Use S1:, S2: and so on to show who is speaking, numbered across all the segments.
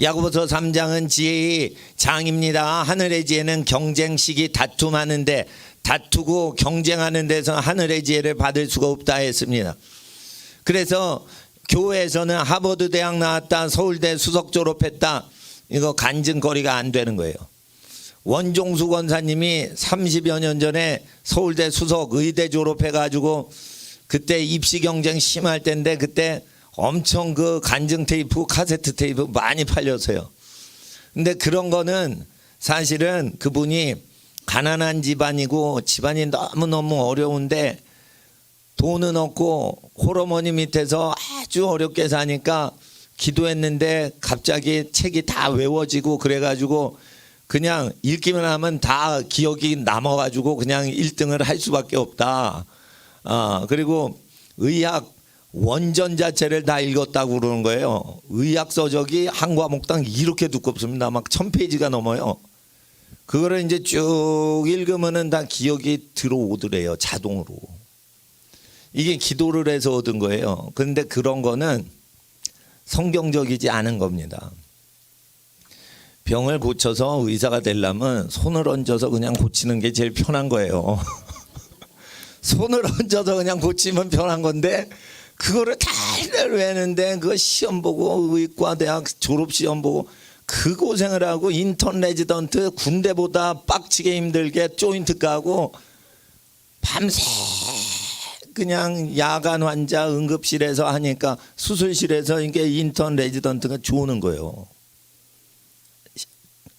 S1: 야고보서 3장은 지혜의 장입니다. 하늘의 지혜는 경쟁, 시기, 다툼하는데 다투고 경쟁하는 데서 하늘의 지혜를 받을 수가 없다 했습니다. 그래서 교회에서는 하버드 대학 나왔다, 서울대 수석 졸업했다, 이거 간증거리가 안 되는 거예요. 원종수 권사님이 30여 년 전에 서울대 수석 의대 졸업해가지고 그때 입시 경쟁 심할 때인데 그때 엄청 그 간증 테이프, 카세트 테이프 많이 팔렸어요. 근데 그런 거는 사실은 그분이 가난한 집안이고 집안이 너무너무 어려운데 돈은 없고 홀어머니 밑에서 아주 어렵게 사니까 기도했는데 갑자기 책이 다 외워지고 그래가지고 그냥 읽기만 하면 다 기억이 남아가지고 그냥 1등을 할 수밖에 없다. 그리고 의학 원전 자체를 다 읽었다고 그러는 거예요. 의학 서적이 한 과목당 이렇게 두껍습니다. 막 1000페이지가 넘어요. 그거를 이제 쭉 읽으면은 다 기억이 들어오더래요. 자동으로. 이게 기도를 해서 얻은 거예요. 그런데 그런 거는 성경적이지 않은 겁니다. 병을 고쳐서 의사가 되려면 손을 얹어서 그냥 고치는 게 제일 편한 거예요. 손을 얹어서 그냥 고치면 편한 건데 그거를 달달 외는데 그거 시험 보고 의과대학 졸업시험 보고 그 고생을 하고 인턴 레지던트 군대보다 빡치게 힘들게 조인트 까고 밤새 그냥 야간 환자 응급실에서 하니까 수술실에서 이게 인턴 레지던트가 좋은 거예요.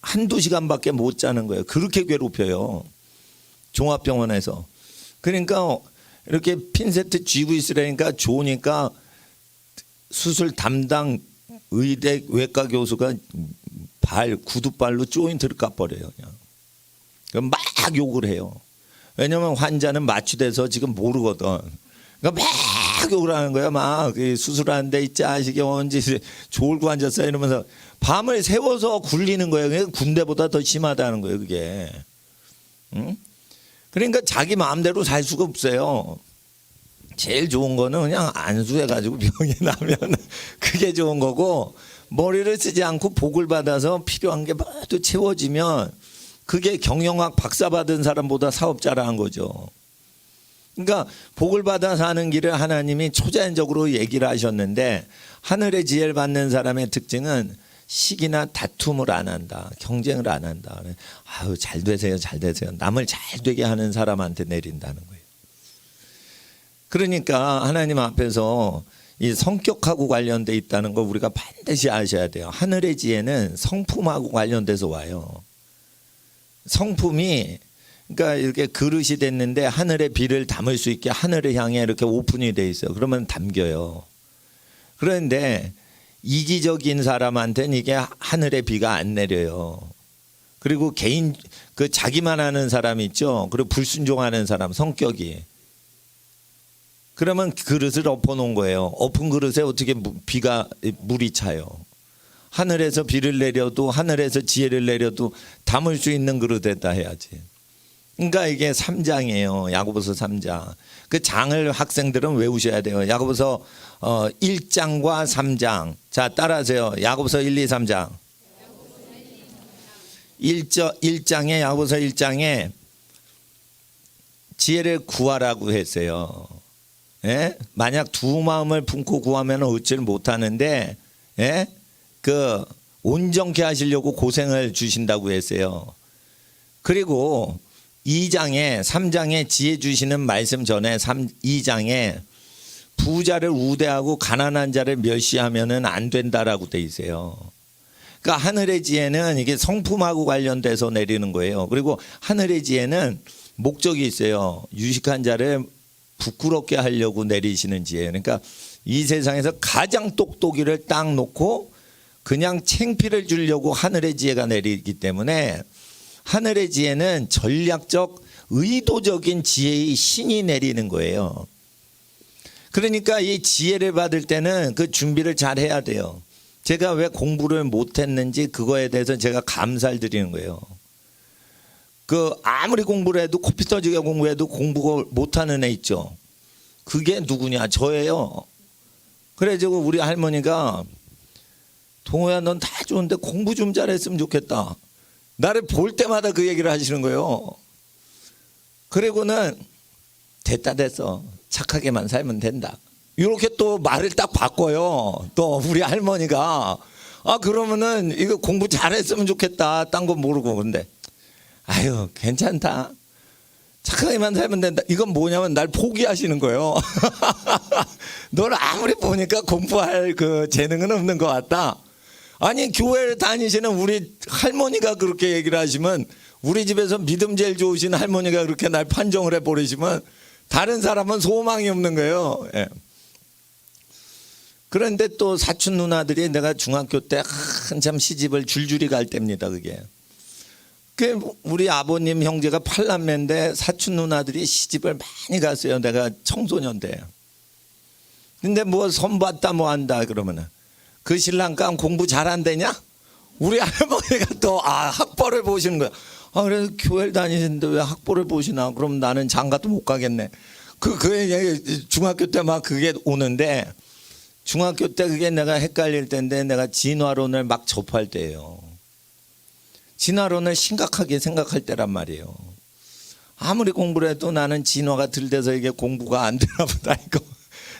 S1: 한두 시간밖에 못 자는 거예요. 그렇게 괴롭혀요. 종합병원에서. 그러니까 이렇게 핀세트 쥐고 있으라니까 좋으니까 수술 담당 의대 외과 교수가 구두발로 조인트를 까버려요. 그냥. 막 욕을 해요. 왜냐면 환자는 마취돼서 지금 모르거든. 그러니까 막 욕을 하는 거야. 막 수술하는데 이 자식이 언제 졸고 앉았어 이러면서 밤을 새워서 굴리는 거예요. 군대보다 더 심하다는 거예요. 그게. 응? 그러니까 자기 마음대로 살 수가 없어요. 제일 좋은 거는 그냥 안수해가지고 병이 나면 그게 좋은 거고 머리를 쓰지 않고 복을 받아서 필요한 게 모두 채워지면 그게 경영학 박사 받은 사람보다 사업자라 한 거죠. 그러니까 복을 받아 사는 길을 하나님이 초자연적으로 얘기를 하셨는데 하늘의 지혜를 받는 사람의 특징은 시기나 다툼을 안 한다. 경쟁을 안 한다. 아유, 잘 되세요. 잘 되세요. 남을 잘 되게 하는 사람한테 내린다는 거예요. 그러니까 하나님 앞에서 이 성격하고 관련돼 있다는 거 우리가 반드시 아셔야 돼요. 하늘의 지혜는 성품하고 관련돼서 와요. 성품이 그러니까 이렇게 그릇이 됐는데 하늘의 비를 담을 수 있게 하늘을 향해 이렇게 오픈이 돼 있어요. 그러면 담겨요. 그런데 이기적인 사람한테는 이게 하늘의 비가 안 내려요. 그리고 개인 그 자기만 하는 사람 있죠. 그리고 불순종하는 사람 성격이. 그러면 그릇을 엎어놓은 거예요. 엎은 그릇에 어떻게 물이 차요. 하늘에서 비를 내려도 하늘에서 지혜를 내려도 담을 수 있는 그릇에다 해야지. 그러니까 이게 3장이에요. 야고보서 3장. 그 장을 학생들은 외우셔야 돼요. 야고보서 1장과 3장. 자, 따라하세요. 야고보서 1, 2, 3장. 1장에 야고보서 1장에 지혜를 구하라고 했어요. 예? 만약 두 마음을 품고 구하면 얻지를 못하는데 예? 그 온전케 하시려고 고생을 주신다고 했어요. 그리고 2장에 3장에 지혜 주시는 말씀 전에 2장에 부자를 우대하고 가난한 자를 멸시하면은 안 된다라고 돼 있어요. 그러니까 하늘의 지혜는 이게 성품하고 관련돼서 내리는 거예요. 그리고 하늘의 지혜는 목적이 있어요. 유식한 자를 부끄럽게 하려고 내리시는 지혜. 그러니까 이 세상에서 가장 똑똑이를 딱 놓고 그냥 창피를 주려고 하늘의 지혜가 내리기 때문에 하늘의 지혜는 전략적 의도적인 지혜의 신이 내리는 거예요. 그러니까 이 지혜를 받을 때는 그 준비를 잘 해야 돼요. 제가 왜 공부를 못했는지 그거에 대해서 제가 감사를 드리는 거예요. 그 아무리 공부를 해도 코피 터지게 공부해도 공부 못하는 애 있죠. 그게 누구냐? 저예요. 그래가지고 우리 할머니가 동호야 넌 다 좋은데 공부 좀 잘했으면 좋겠다. 나를 볼 때마다 그 얘기를 하시는 거예요. 그리고는 됐다 됐어. 착하게만 살면 된다. 이렇게 또 말을 딱 바꿔요. 또 우리 할머니가 그러면은 이거 공부 잘했으면 좋겠다. 딴 건 모르고. 근데 아유 괜찮다. 착하게만 살면 된다. 이건 뭐냐면 날 포기하시는 거예요. 너를 아무리 보니까 공부할 그 재능은 없는 것 같다. 아니 교회 다니시는 우리 할머니가 그렇게 얘기를 하시면, 우리 집에서 믿음 제일 좋으신 할머니가 그렇게 날 판정을 해버리시면 다른 사람은 소망이 없는 거예요. 예. 그런데 또 사촌 누나들이, 내가 중학교 때 한참 시집을 줄줄이 갈 때입니다. 그게 우리 아버님 형제가 8남매인데 사촌 누나들이 시집을 많이 갔어요. 내가 청소년 때. 근데 뭐 선봤다 뭐 한다 그러면은 그 신랑감 공부 잘한대냐? 우리 할머니가 또 학벌을 보시는 거야. 그래서 교회를 다니시는데 왜 학벌을 보시나? 그럼 나는 장가도 못 가겠네. 중학교 때 막 그게 오는데, 중학교 때 그게 내가 헷갈릴 때인데, 내가 진화론을 막 접할 때예요. 진화론을 심각하게 생각할 때란 말이에요. 아무리 공부를 해도 나는 진화가 들돼서 이게 공부가 안 되나 보다. 이거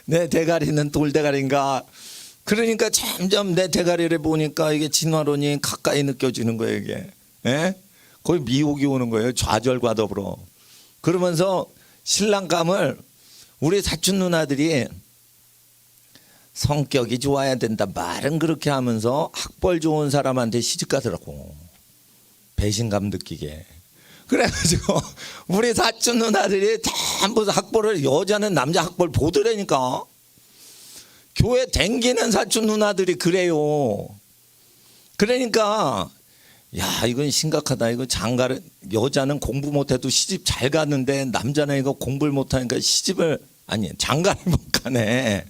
S1: 내 대가리는 돌대가리인가. 그러니까 점점 내 대가리를 보니까 이게 진화론이 가까이 느껴지는 거예요. 이게 거의 미혹이 오는 거예요. 좌절과 더불어. 그러면서 신랑감을, 우리 사촌 누나들이 성격이 좋아야 된다 말은 그렇게 하면서 학벌 좋은 사람한테 시집 가더라고. 배신감 느끼게. 그래가지고 우리 사촌 누나들이 전부 학벌을, 여자는 남자 학벌 보더라니까. 교회 댕기는 사촌 누나들이 그래요. 그러니까 야 이건 심각하다. 이거 장가를, 여자는 공부 못해도 시집 잘 가는데 남자는 이거 공부를 못하니까 장가를 못 가네.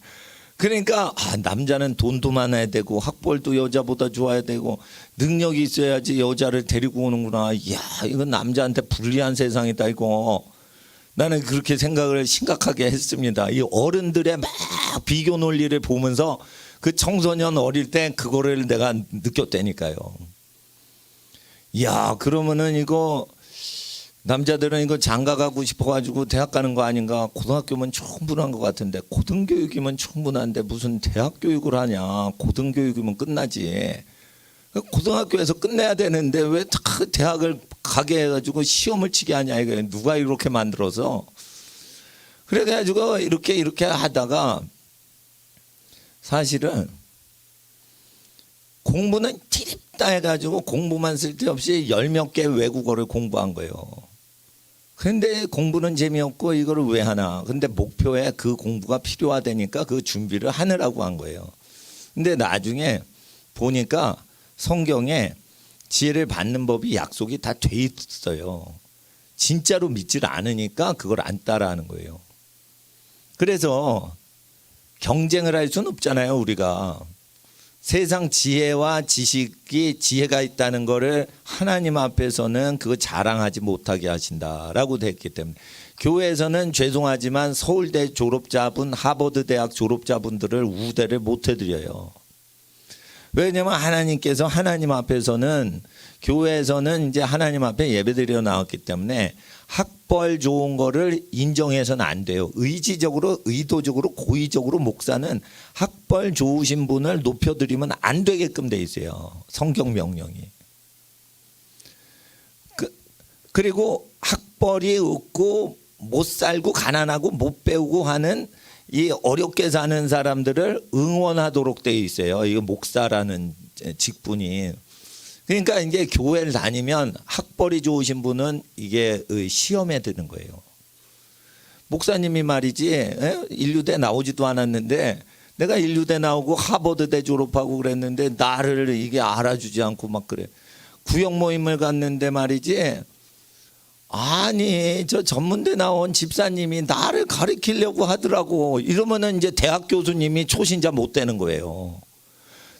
S1: 그러니까 남자는 돈도 많아야 되고 학벌도 여자보다 좋아야 되고 능력이 있어야지 여자를 데리고 오는구나. 이야 이건 남자한테 불리한 세상이다 이거. 나는 그렇게 생각을 심각하게 했습니다. 이 어른들의 막 비교 논리를 보면서 그 청소년 어릴 때 그거를 내가 느꼈다니까요. 이야 그러면은 이거 남자들은 이거 장가 가고 싶어가지고 대학 가는 거 아닌가. 고등학교면 충분한 것 같은데, 고등교육이면 충분한데 무슨 대학 교육을 하냐. 고등교육이면 끝나지. 고등학교에서 끝내야 되는데 왜 대학을 가게 해가지고 시험을 치게 하냐. 이거 누가 이렇게 만들어서. 그래가지고 이렇게 하다가 사실은 공부는 티립다 해가지고 공부만 쓸데없이 10몇 개 외국어를 공부한 거예요. 근데 공부는 재미없고 이거를 왜 하나. 근데 목표에 그 공부가 필요하다니까 그 준비를 하느라고 한 거예요. 근데 나중에 보니까 성경에 지혜를 받는 법이 약속이 다 돼 있어요. 진짜로 믿질 않으니까 그걸 안 따라하는 거예요. 그래서 경쟁을 할 수는 없잖아요. 우리가 세상 지혜와 지식이, 지혜가 있다는 거를 하나님 앞에서는 그거 자랑하지 못하게 하신다라고 됐기 때문에, 교회에서는 죄송하지만 서울대 졸업자분, 하버드 대학 졸업자분들을 우대를 못 해드려요. 왜냐하면 하나님께서, 하나님 앞에서는, 교회에서는 이제 하나님 앞에 예배드려 나왔기 때문에 학벌 좋은 거를 인정해서는 안 돼요. 의지적으로, 의도적으로, 고의적으로 목사는 학벌 좋으신 분을 높여드리면 안 되게끔 돼 있어요. 성경 명령이. 그리고 학벌이 없고 못 살고 가난하고 못 배우고 하는 이 어렵게 사는 사람들을 응원하도록 돼 있어요. 이 목사라는 직분이. 그러니까 이제 교회를 다니면 학벌이 좋으신 분은 이게 시험에 드는 거예요. 목사님이 말이지, 인류대 나오지도 않았는데 내가 인류대 나오고 하버드대 졸업하고 그랬는데 나를 이게 알아주지 않고 막 그래. 구역 모임을 갔는데 말이지, 아니 저 전문대 나온 집사님이 나를 가르치려고 하더라고. 이러면은 이제 대학 교수님이 초신자 못 되는 거예요.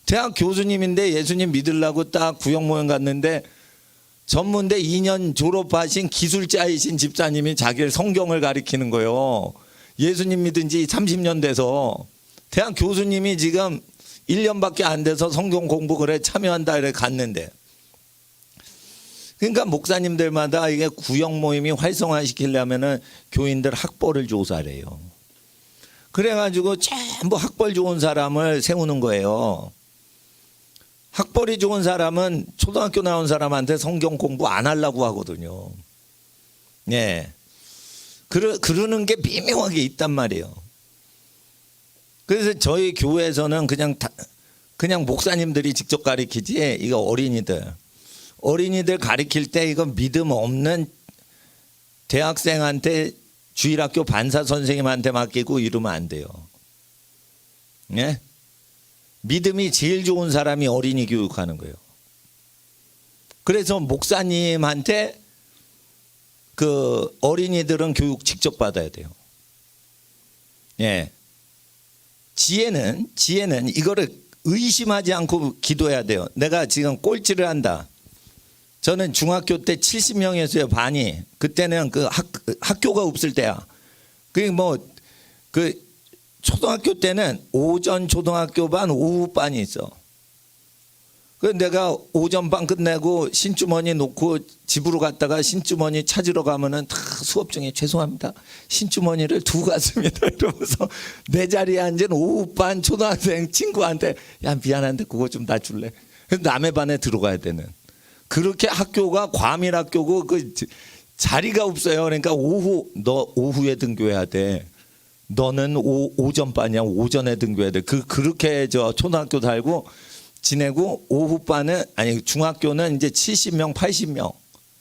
S1: 대학 교수님인데 예수님 믿으려고 딱 구역 모임 갔는데 전문대 2년 졸업하신 기술자이신 집사님이 자기를 성경을 가르치는 거예요. 예수님 믿은 지 30년 돼서. 대학 교수님이 지금 1년밖에 안 돼서 성경 공부 그래 참여한다 이래 갔는데, 그러니까 목사님들마다 이게 구역 모임이 활성화시키려면은 교인들 학벌을 조사래요. 그래가지고 전부 학벌 좋은 사람을 세우는 거예요. 학벌이 좋은 사람은 초등학교 나온 사람한테 성경 공부 안 하려고 하거든요. 예. 그러는 게 미묘하게 있단 말이에요. 그래서 저희 교회에서는 그냥 목사님들이 직접 가르치지, 이거 어린이들 가르칠 때 이거 믿음 없는 대학생한테 주일학교 반사 선생님한테 맡기고 이러면 안 돼요. 예? 믿음이 제일 좋은 사람이 어린이 교육하는 거예요. 그래서 목사님한테 그 어린이들은 교육 직접 받아야 돼요. 예. 지혜는 이거를 의심하지 않고 기도해야 돼요. 내가 지금 꼴찌를 한다. 저는 중학교 때 70명이었어요, 반이. 그때는 그 학교가 없을 때야. 그 초등학교 때는 오전 초등학교 반, 오후 반이 있어. 그래서 내가 오전 반 끝내고 신주머니 놓고 집으로 갔다가 신주머니 찾으러 가면은 다 수업 중에 죄송합니다, 신주머니를 두고 갔습니다 이러면서 내 자리에 앉은 오후 반 초등학생 친구한테 야 미안한데 그거 좀 놔줄래? 그래서 남의 반에 들어가야 되는. 그렇게 학교가 과밀학교고 그 자리가 없어요. 그러니까 너 오후에 등교해야 돼. 너는 오전 반이야. 오전에 등교해야 돼. 그렇게 저 초등학교 살고 지내고, 오후 반은 아니 중학교는 이제 70명, 80명.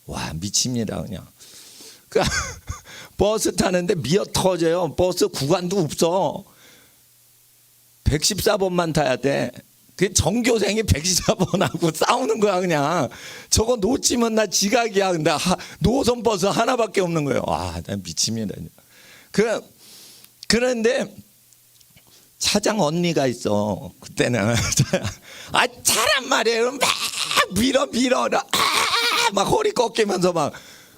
S1: 와 미칩니다 그냥. 그러니까 버스 타는데 미어 터져요. 버스 구간도 없어. 114번만 타야 돼. 그 전교생이 114번하고 싸우는 거야 그냥. 저거 놓치면 나 지각이야. 근데 노선 버스 하나밖에 없는 거예요. 와, 나 미칩니다. 그런데 차장 언니가 있어. 그때는 차란 말이에요. 막 밀어 막 허리 꺾이면서 막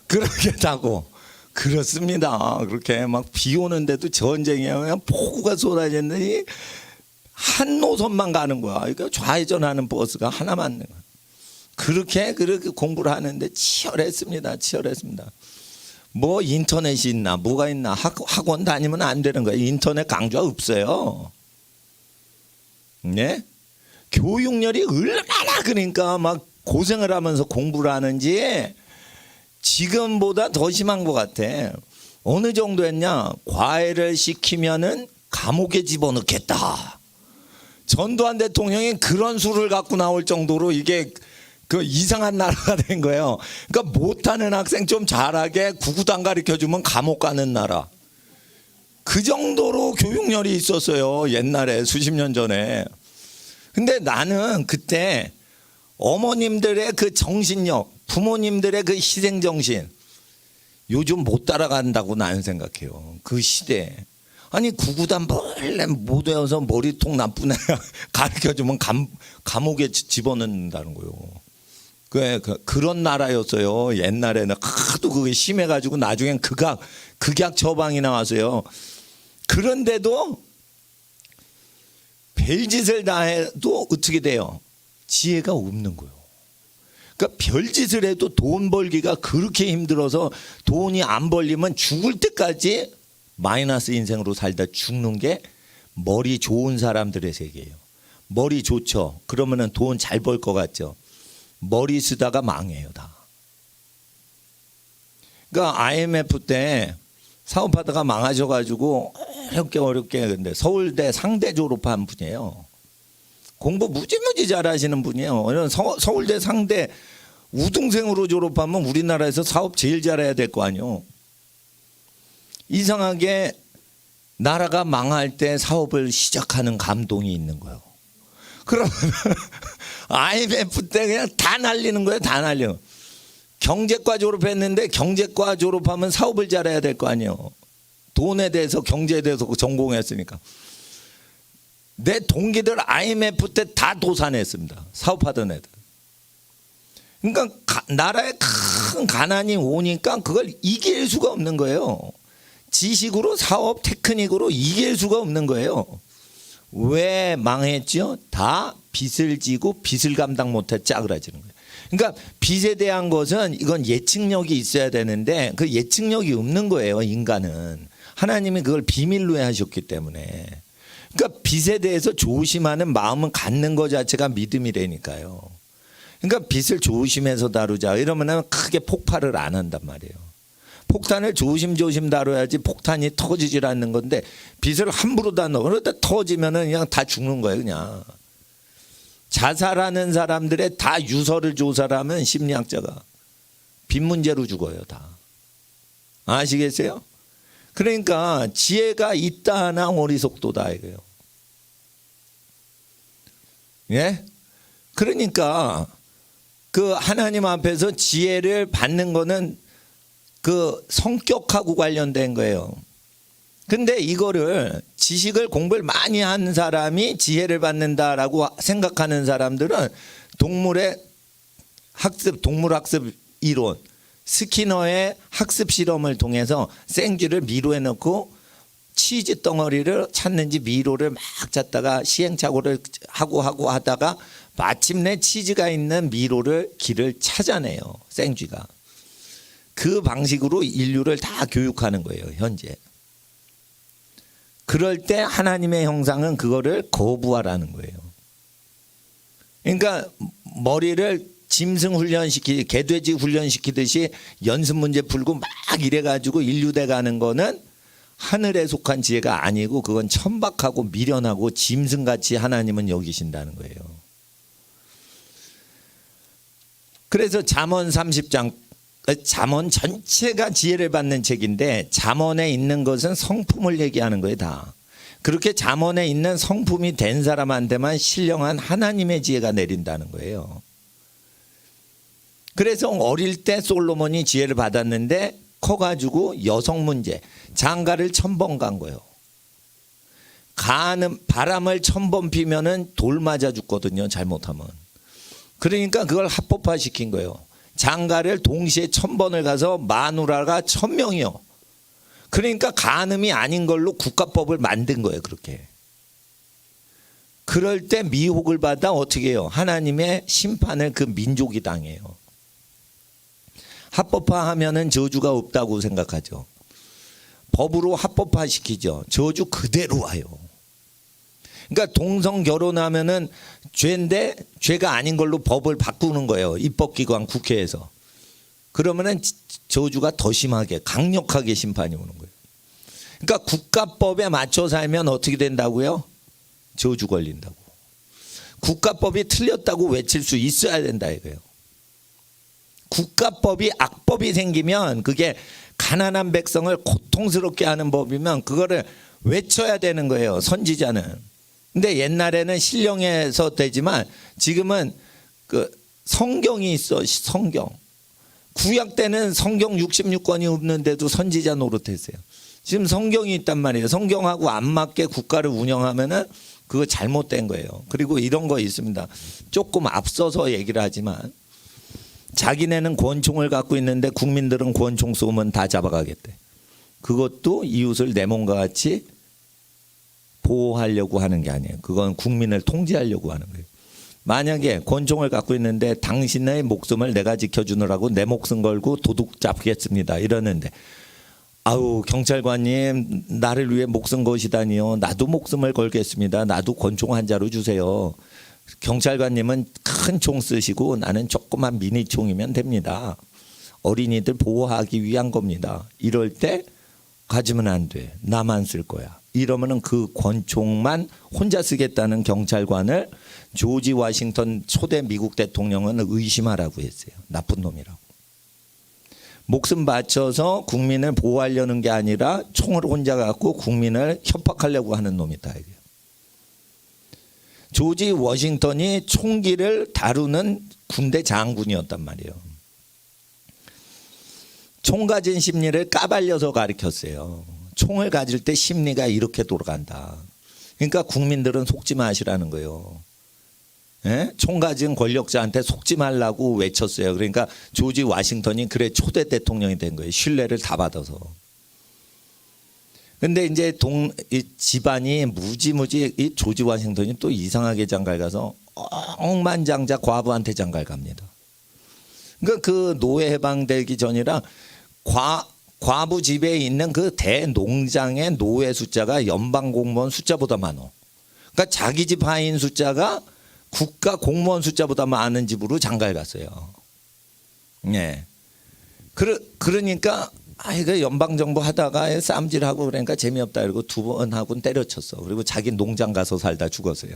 S1: 그렇게 타고. 그렇습니다. 그렇게 막 비 오는데도 전쟁이야. 그냥 폭우가 쏟아졌는데 한 노선만 가는 거야. 그러니까 좌회전하는 버스가 하나만 있는 거야. 그렇게 공부를 하는데 치열했습니다. 뭐 인터넷이 있나 뭐가 있나, 학원 다니면 안 되는 거예요. 인터넷 강좌 없어요. 네? 교육열이 얼마나 그러니까 막 고생을 하면서 공부를 하는지 지금보다 더 심한 것 같아. 어느 정도 했냐? 과외를 시키면은 감옥에 집어넣겠다. 전두환 대통령이 그런 수를 갖고 나올 정도로 이게 그 이상한 나라가 된 거예요. 그러니까 못하는 학생 좀 잘하게 구구단 가르쳐주면 감옥 가는 나라. 그 정도로 교육열이 있었어요. 옛날에 수십 년 전에. 근데 나는 그때 어머님들의 그 정신력, 부모님들의 그 희생정신 요즘 못 따라간다고 나는 생각해요. 그 시대에. 아니 구구단 몰래 못 외워서 머리통 나쁜 애 가르쳐주면 감옥에 집어넣는다는 거예요. 그런 나라였어요. 옛날에는 하도 그게 심해가지고 나중엔 극약 처방이 나왔어요. 그런데도 별짓을 다 해도 어떻게 돼요? 지혜가 없는 거예요. 그러니까 별짓을 해도 돈 벌기가 그렇게 힘들어서 돈이 안 벌리면 죽을 때까지 마이너스 인생으로 살다 죽는 게 머리 좋은 사람들의 세계예요. 머리 좋죠. 그러면은 돈 잘 벌 것 같죠. 머리 쓰다가 망해요 다. 그러니까 IMF 때 사업하다가 망하셔가지고 어렵게 근데 서울대 상대 졸업한 분이에요. 공부 무지무지 잘하시는 분이에요. 서울대 상대 우등생으로 졸업하면 우리나라에서 사업 제일 잘해야 될 거 아니에요. 이상하게 나라가 망할 때 사업을 시작하는 감동이 있는 거예요. 그러면 IMF 때 그냥 다 날리는 거예요. 다 날려. 경제과 졸업했는데 경제과 졸업하면 사업을 잘해야 될 거 아니에요. 돈에 대해서 경제에 대해서 전공했으니까. 내 동기들 IMF 때 다 도산했습니다. 사업하던 애들. 그러니까 나라에 큰 가난이 오니까 그걸 이길 수가 없는 거예요. 지식으로 사업 테크닉으로 이길 수가 없는 거예요. 왜 망했죠? 다 빚을 지고 빚을 감당 못해 짜그라지는 거예요. 그러니까 빚에 대한 것은 이건 예측력이 있어야 되는데 그 예측력이 없는 거예요. 인간은. 하나님이 그걸 비밀로 하셨기 때문에. 그러니까 빚에 대해서 조심하는 마음은 갖는 것 자체가 믿음이라니까요. 그러니까 빚을 조심해서 다루자 이러면 크게 폭발을 안 한단 말이에요. 폭탄을 조심조심 다뤄야지 폭탄이 터지질 않는 건데 빚을 함부로 다 넣어. 그러다 터지면은 그냥 다 죽는 거예요. 그냥. 자살하는 사람들의 다 유서를 조사를 하면 심리학자가 빚 문제로 죽어요. 다. 아시겠어요? 그러니까 지혜가 있다 하나 어리석도다 이거예요. 예? 그러니까 그 하나님 앞에서 지혜를 받는 거는 그 성격하고 관련된 거예요. 근데 이거를 지식을 공부를 많이 한 사람이 지혜를 받는다라고 생각하는 사람들은 동물의 학습, 동물학습 이론, 스키너의 학습 실험을 통해서 생쥐를 미로에 넣고 치즈 덩어리를 찾는지 미로를 막 찾다가 시행착오를 하고 하다가 마침내 치즈가 있는 미로를 길을 찾아내요. 생쥐가. 그 방식으로 인류를 다 교육하는 거예요. 현재. 그럴 때 하나님의 형상은 그거를 거부하라는 거예요. 그러니까 머리를 짐승 훈련시키, 개돼지 훈련시키듯이 연습 문제 풀고 막 이래가지고 인류돼 가는 거는 하늘에 속한 지혜가 아니고 그건 천박하고 미련하고 짐승같이 하나님은 여기신다는 거예요. 그래서 잠언 30장, 잠언 전체가 지혜를 받는 책인데 잠언에 있는 것은 성품을 얘기하는 거예요. 다. 그렇게 잠언에 있는 성품이 된 사람한테만 신령한 하나님의 지혜가 내린다는 거예요. 그래서 어릴 때 솔로몬이 지혜를 받았는데 커가지고 여성 문제, 장가를 1000번 간 거예요. 바람을 1000번 피면은 돌 맞아 죽거든요. 잘못하면. 그러니까 그걸 합법화 시킨 거예요. 장가를 동시에 1000번을 가서 마누라가 1000명이요. 그러니까 간음이 아닌 걸로 국가법을 만든 거예요. 그렇게. 그럴 때 미혹을 받아 어떻게 해요? 하나님의 심판을 그 민족이 당해요. 합법화하면은 저주가 없다고 생각하죠. 법으로 합법화시키죠. 저주 그대로 와요. 그러니까 동성 결혼하면은 죄인데 죄가 아닌 걸로 법을 바꾸는 거예요. 입법기관 국회에서. 그러면은 저주가 더 심하게 강력하게 심판이 오는 거예요. 그러니까 국가법에 맞춰 살면 어떻게 된다고요? 저주 걸린다고. 국가법이 틀렸다고 외칠 수 있어야 된다 이거예요. 국가법이 악법이 생기면 그게 가난한 백성을 고통스럽게 하는 법이면 그거를 외쳐야 되는 거예요. 선지자는. 근데 옛날에는 신령해서 되지만 지금은 그 성경이 있어. 성경. 구약 때는 성경 66권이 없는데도 선지자 노릇했어요. 지금 성경이 있단 말이에요. 성경하고 안 맞게 국가를 운영하면은 그거 잘못된 거예요. 그리고 이런 거 있습니다. 조금 앞서서 얘기를 하지만 자기네는 권총을 갖고 있는데 국민들은 권총 쏘면 다 잡아가겠대. 그것도 이웃을 내 몸과 같이 보호하려고 하는 게 아니에요. 그건 국민을 통제하려고 하는 거예요. 만약에 권총을 갖고 있는데 당신의 목숨을 내가 지켜주느라고 내 목숨 걸고 도둑 잡겠습니다. 이러는데 아우 경찰관님 나를 위해 목숨 거시다니요. 나도 목숨을 걸겠습니다. 나도 권총 한 자루 주세요. 경찰관님은 큰 총 쓰시고 나는 조그만 미니총이면 됩니다. 어린이들 보호하기 위한 겁니다. 이럴 때 가지면 안 돼. 나만 쓸 거야. 이러면은 그 권총만 혼자 쓰겠다는 경찰관을 조지 워싱턴 초대 미국 대통령은 의심하라고 했어요. 나쁜 놈이라고. 목숨 바쳐서 국민을 보호하려는 게 아니라 총을 혼자 갖고 국민을 협박하려고 하는 놈이다. 이게. 조지 워싱턴이 총기를 다루는 군대 장군이었단 말이에요. 총 가진 심리를 까발려서 가르쳤어요. 총을 가질 때 심리가 이렇게 돌아간다. 그러니까 국민들은 속지 마시라는 거예요. 예? 총 가진 권력자한테 속지 말라고 외쳤어요. 그러니까 조지 워싱턴이 그래 초대 대통령이 된 거예요. 신뢰를 다 받아서. 근데 이제 이 집안이 무지무지 이 조지 워싱턴이 또 이상하게 장가를 가서 억만장자 과부한테 장가를 갑니다. 그러니까 그 노예 해방되기 전이라 과부 집에 있는 그 대농장의 노예 숫자가 연방 공무원 숫자보다 많어. 그러니까 자기 집 하인 숫자가 국가 공무원 숫자보다 많은 집으로 장가를 갔어요. 네. 그러니까 이거 연방 정부 하다가 쌈질하고 그러니까 재미없다 이러고 2번 하고는 때려쳤어. 그리고 자기 농장 가서 살다 죽었어요.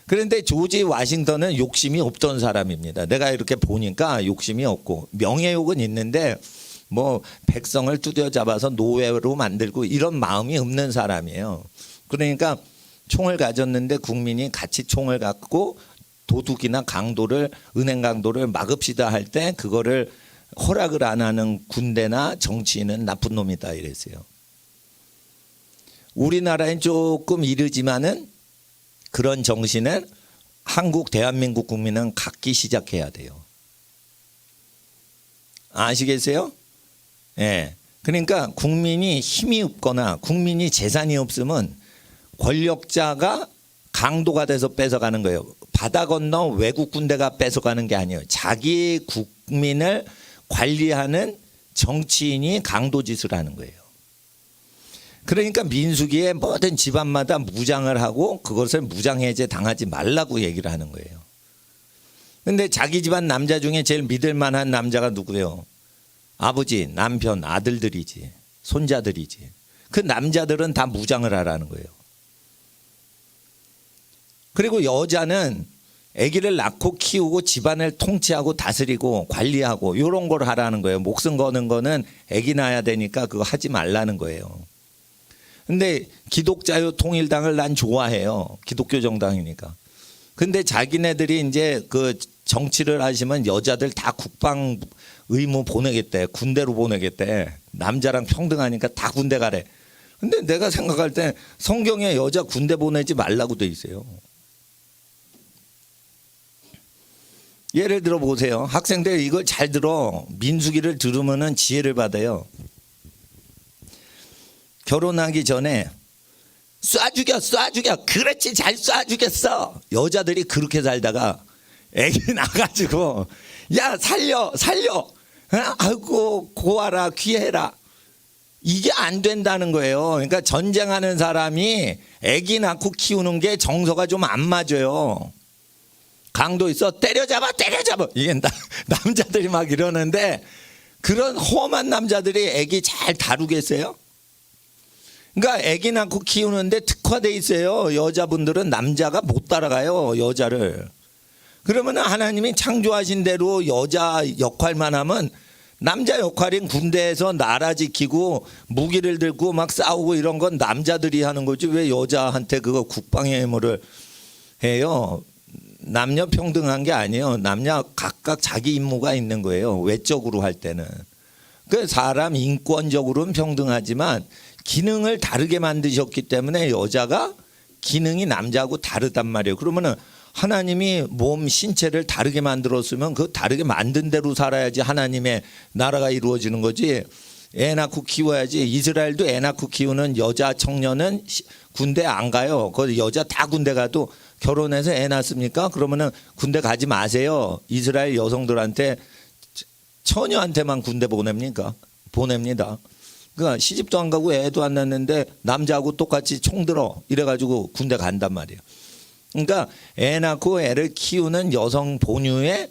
S1: 그런데 조지 워싱턴은 욕심이 없던 사람입니다. 내가 이렇게 보니까 욕심이 없고 명예욕은 있는데 뭐 백성을 두드려 잡아서 노예로 만들고 이런 마음이 없는 사람이에요. 그러니까 총을 가졌는데 국민이 같이 총을 갖고 도둑이나 강도를 은행 강도를 막읍시다 할 때 그거를 허락을 안 하는 군대나 정치인은 나쁜 놈이다 이랬어요. 우리나라엔 조금 이르지만은 그런 정신을 한국 대한민국 국민은 갖기 시작해야 돼요. 아시겠어요? 예. 그러니까 국민이 힘이 없거나 국민이 재산이 없으면 권력자가 강도가 돼서 뺏어가는 거예요. 바다 건너 외국 군대가 뺏어가는 게 아니에요. 자기 국민을 관리하는 정치인이 강도짓을 하는 거예요. 그러니까 민수기에 모든 집안마다 무장을 하고 그것을 무장해제 당하지 말라고 얘기를 하는 거예요. 그런데 자기 집안 남자 중에 제일 믿을 만한 남자가 누구예요? 아버지, 남편, 아들들이지, 손자들이지. 그 남자들은 다 무장을 하라는 거예요. 그리고 여자는 아기를 낳고 키우고 집안을 통치하고 다스리고 관리하고 이런 걸 하라는 거예요. 목숨 거는 거는 아기 낳아야 되니까 그거 하지 말라는 거예요. 근데 기독자유 통일당을 난 좋아해요. 기독교 정당이니까. 근데 자기네들이 이제 그 정치를 하시면 여자들 다 국방 의무 보내겠대. 군대로 보내겠대. 남자랑 평등하니까 다 군대 가래. 근데 내가 생각할 때 성경에 여자 군대 보내지 말라고 돼 있어요. 예를 들어 보세요. 학생들 이걸 잘 들어. 민수기를 들으면은 지혜를 받아요. 결혼하기 전에 쏴 죽여 그렇지 잘 쏴 죽였어. 여자들이 그렇게 살다가 애기 나가지고 야 살려 아이고 고아라 귀해라 이게 안 된다는 거예요. 그러니까 전쟁하는 사람이 애기 낳고 키우는 게 정서가 좀 안 맞아요. 강도 있어 때려잡아 이게 남자들이 막 이러는데 그런 험한 남자들이 애기 잘 다루겠어요? 그러니까 아기 낳고 키우는데 특화돼 있어요. 여자분들은 남자가 못 따라가요. 여자를. 그러면 하나님이 창조하신 대로 여자 역할만 하면 남자 역할인 군대에서 나라 지키고 무기를 들고 막 싸우고 이런 건 남자들이 하는 거지 왜 여자한테 그거 국방의 의무를 해요. 남녀 평등한 게 아니에요. 남녀 각각 자기 임무가 있는 거예요. 외적으로 할 때는. 그 사람 인권적으로는 평등하지만 기능을 다르게 만드셨기 때문에 여자가 기능이 남자하고 다르단 말이에요. 그러면은 하나님이 몸 신체를 다르게 만들었으면 그 다르게 만든 대로 살아야지 하나님의 나라가 이루어지는 거지. 애 낳고 키워야지. 이스라엘도 애 낳고 키우는 여자 청년은 군대 안 가요. 그 여자 다 군대 가도 결혼해서 애 낳습니까? 그러면은 군대 가지 마세요. 이스라엘 여성들한테 처녀한테만 군대 보냅니까? 보냅니다. 그러니까 시집도 안 가고 애도 안 낳는데 남자하고 똑같이 총 들어 이래가지고 군대 간단 말이에요. 그러니까 애 낳고 애를 키우는 여성 본연의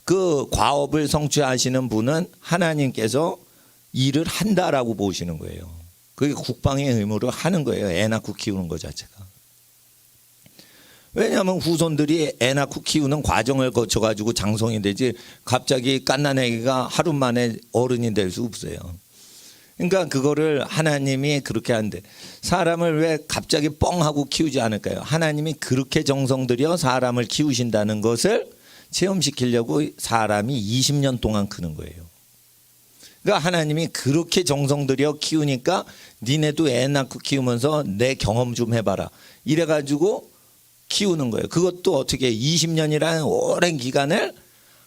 S1: 그 과업을 성취하시는 분은 하나님께서 일을 한다라고 보시는 거예요. 그게 국방의 의무를 하는 거예요. 애 낳고 키우는 것 자체가. 왜냐하면 후손들이 애 낳고 키우는 과정을 거쳐가지고 장성이 되지 갑자기 갓난 애기가 하루 만에 어른이 될 수 없어요. 그러니까 그거를 하나님이 그렇게 한대. 사람을 왜 갑자기 뻥 하고 키우지 않을까요? 하나님이 그렇게 정성 들여 사람을 키우신다는 것을 체험시키려고 사람이 20년 동안 크는 거예요. 그러니까 하나님이 그렇게 정성 들여 키우니까 니네도 애 낳고 키우면서 내 경험 좀 해봐라. 이래가지고 키우는 거예요. 그것도 어떻게 20년이라는 오랜 기간을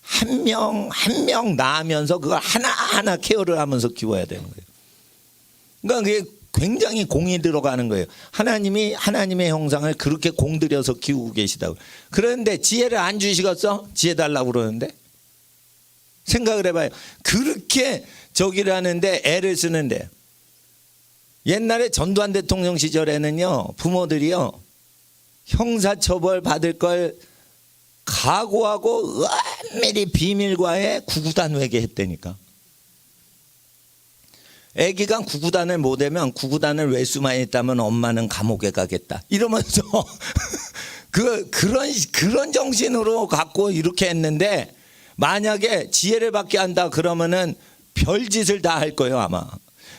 S1: 한 명 한 명 낳으면서 그걸 하나하나 케어를 하면서 키워야 되는 거예요. 그러니까 그게 굉장히 공이 들어가는 거예요. 하나님이 하나님의 형상을 그렇게 공들여서 키우고 계시다고. 그런데 지혜를 안 주시겠어? 지혜 달라고 그러는데. 생각을 해봐요. 그렇게 저기를 하는데 애를 쓰는데. 옛날에 전두환 대통령 시절에는요, 부모들이요, 형사처벌 받을 걸 각오하고 은밀히 비밀과에 구구단 회계했다니까. 애기가 구구단을 못 하면 구구단을 외수만 했다면 엄마는 감옥에 가겠다 이러면서 그런 정신으로 갖고 이렇게 했는데, 만약에 지혜를 받게 한다 그러면은 별짓을 다 할 거예요. 아마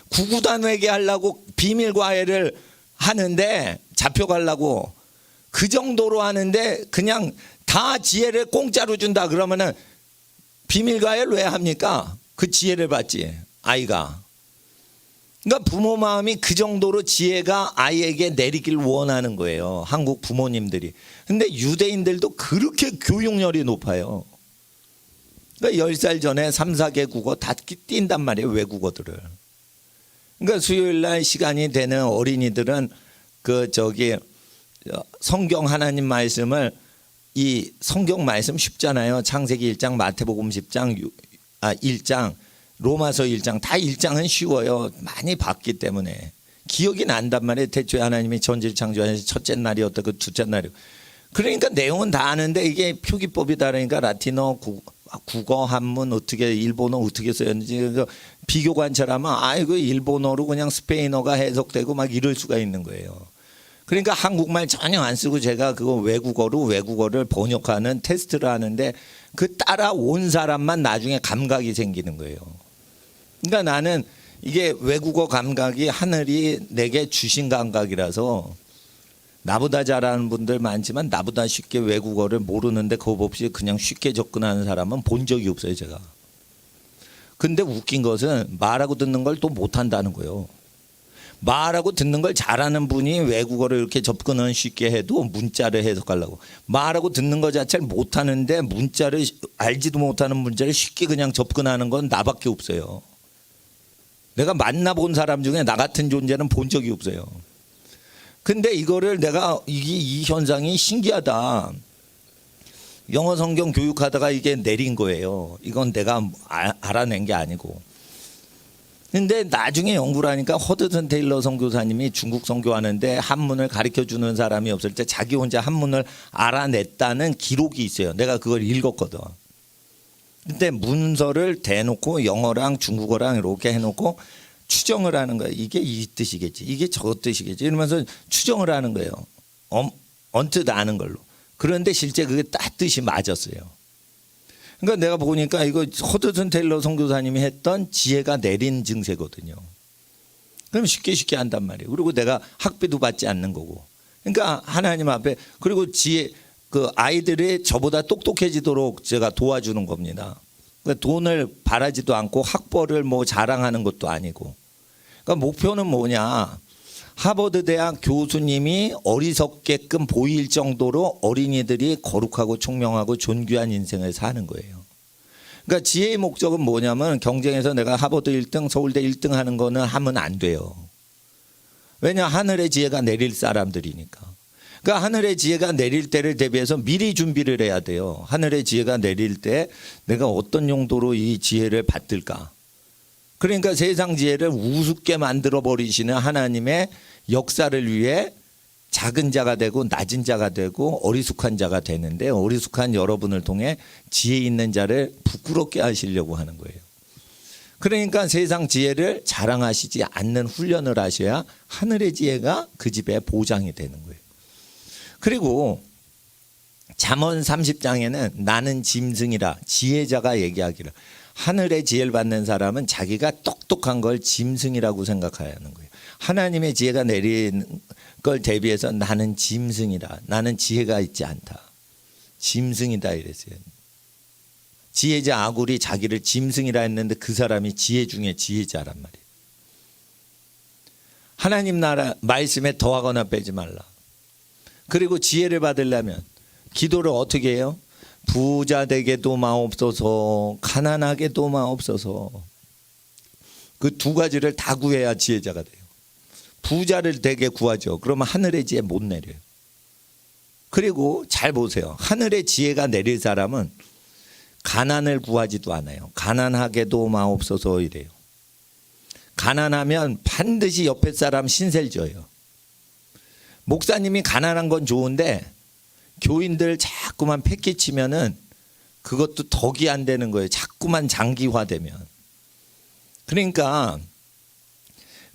S1: 구구단 회계하려고 비밀과외를 하는데, 잡혀가려고 그 정도로 하는데 그냥 다 지혜를 공짜로 준다 그러면은 비밀과외를 왜 합니까? 그 지혜를 받지 아이가. 그러니까 부모 마음이 그 정도로 지혜가 아이에게 내리길 원하는 거예요, 한국 부모님들이. 근데 유대인들도 그렇게 교육열이 높아요. 그러니까 10살 전에 3, 4개 국어 다 띈단 말이에요, 외국어들을. 그러니까 수요일 날 시간이 되는 어린이들은 성경 하나님 말씀을, 이 성경 말씀 쉽잖아요. 창세기 1장, 마태복음 10장, 1장, 로마서 1장, 다 1장은 쉬워요. 많이 봤기 때문에 기억이 난단 말이에요. 태초에 하나님이 천지를 창조하신 첫째 날이 어떻고 둘째 날이. 그러니까 내용은 다 아는데 이게 표기법이다 그러니까 라틴어, 국어, 한문 어떻게, 일본어 어떻게 쓰였는지 비교 관찰하면 아이고 일본어로 그냥 스페인어가 해석되고 막 이럴 수가 있는 거예요. 그러니까 한국말 전혀 안 쓰고 제가 그거 외국어로 외국어를 번역하는 테스트를 하는데 그 따라온 사람만 나중에 감각이 생기는 거예요. 그러니까 나는 이게 외국어 감각이 하늘이 내게 주신 감각이라서, 나보다 잘하는 분들 많지만 나보다 쉽게 외국어를 모르는데 겁 없이 그냥 쉽게 접근하는 사람은 본 적이 없어요, 제가. 근데 웃긴 것은 말하고 듣는 걸 또 못한다는 거예요. 말하고 듣는 걸 잘하는 분이 외국어를 이렇게 접근은 쉽게 해도 문자를 해석하려고, 말하고 듣는 거 자체를 못하는데 문자를, 알지도 못하는 문자를 쉽게 그냥 접근하는 건 나밖에 없어요. 내가 만나본 사람 중에 나 같은 존재는 본 적이 없어요. 근데 이거를 내가 이 현상이 신기하다. 영어 성경 교육하다가 이게 내린 거예요. 이건 내가 알아낸 게 아니고. 근데 나중에 연구를 하니까 허드슨 테일러 선교사님이 중국 선교하는데 한문을 가르쳐 주는 사람이 없을 때 자기 혼자 한문을 알아냈다는 기록이 있어요. 내가 그걸 읽었거든. 근데 문서를 대놓고 영어랑 중국어랑 이렇게 해놓고 추정을 하는 거예요. 이게 이 뜻이겠지, 이게 저 뜻이겠지 이러면서 추정을 하는 거예요. 언뜻 아는 걸로. 그런데 실제 그게 딱 뜻이 맞았어요. 그러니까 내가 보니까 이거 허드슨 테일러 선교사님이 했던 지혜가 내린 증세거든요. 그럼 쉽게 한단 말이에요. 그리고 내가 학비도 받지 않는 거고. 그러니까 하나님 앞에, 그리고 지혜, 그 아이들이 저보다 똑똑해지도록 제가 도와주는 겁니다. 그러니까 돈을 바라지도 않고 학벌을 뭐 자랑하는 것도 아니고. 그러니까 목표는 뭐냐? 하버드 대학 교수님이 어리석게끔 보일 정도로 어린이들이 거룩하고 총명하고 존귀한 인생을 사는 거예요. 그러니까 지혜의 목적은 뭐냐면, 경쟁에서 내가 하버드 1등, 서울대 1등 하는 거는 하면 안 돼요. 왜냐? 하늘의 지혜가 내릴 사람들이니까. 그러니까 하늘의 지혜가 내릴 때를 대비해서 미리 준비를 해야 돼요. 하늘의 지혜가 내릴 때 내가 어떤 용도로 이 지혜를 받을까. 그러니까 세상 지혜를 우습게 만들어 버리시는 하나님의 역사를 위해 작은 자가 되고 낮은 자가 되고 어리숙한 자가 되는데, 어리숙한 여러분을 통해 지혜 있는 자를 부끄럽게 하시려고 하는 거예요. 그러니까 세상 지혜를 자랑하시지 않는 훈련을 하셔야 하늘의 지혜가 그 집에 보장이 되는 거예요. 그리고 잠언 30장에는 나는 짐승이라 지혜자가 얘기하기를, 하늘의 지혜를 받는 사람은 자기가 똑똑한 걸 짐승이라고 생각하는 거예요. 하나님의 지혜가 내린 걸 대비해서 나는 짐승이라, 나는 지혜가 있지 않다, 짐승이다 이랬어요. 지혜자 아굴이 자기를 짐승이라 했는데 그 사람이 지혜 중에 지혜자란 말이에요. 하나님 나라 말씀에 더하거나 빼지 말라. 그리고 지혜를 받으려면 기도를 어떻게 해요? 부자 되게도 마옵소서, 가난하게도 마옵소서. 그 두 가지를 다 구해야 지혜자가 돼요. 부자를 되게 구하죠. 그러면 하늘의 지혜 못 내려요. 그리고 잘 보세요. 하늘의 지혜가 내릴 사람은 가난을 구하지도 않아요. 가난하게도 마옵소서 이래요. 가난하면 반드시 옆에 사람 신세를 져요. 목사님이 가난한 건 좋은데 교인들 자꾸만 패기치면은 그것도 덕이 안 되는 거예요. 자꾸만 장기화되면. 그러니까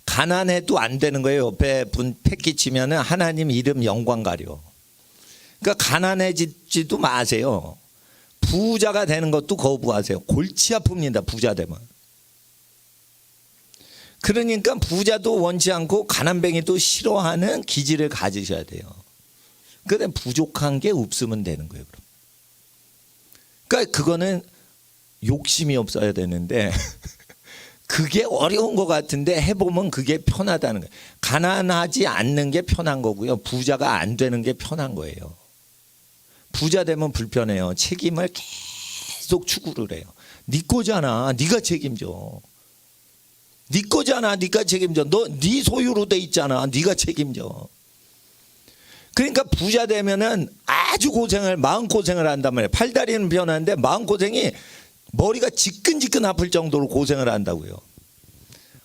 S1: 가난해도 안 되는 거예요. 옆에 분 패기치면은 하나님 이름 영광 가려. 그러니까 가난해지지도 마세요. 부자가 되는 것도 거부하세요. 골치 아픕니다. 부자 되면. 그러니까 부자도 원치 않고 가난뱅이도 싫어하는 기질을 가지셔야 돼요. 그런데 부족한 게 없으면 되는 거예요. 그럼. 그러니까 그거는 욕심이 없어야 되는데 그게 어려운 것 같은데 해보면 그게 편하다는 거예요. 가난하지 않는 게 편한 거고요. 부자가 안 되는 게 편한 거예요. 부자 되면 불편해요. 책임을 계속 추구를 해요. 네 거잖아. 네가 책임져. 네 거잖아. 네가 책임져. 너 네 소유로 돼 있잖아. 네가 책임져. 그러니까 부자 되면은 아주 마음고생을 한단 말이에요. 팔다리는 편한데 마음고생이 머리가 지끈지끈 아플 정도로 고생을 한다고요.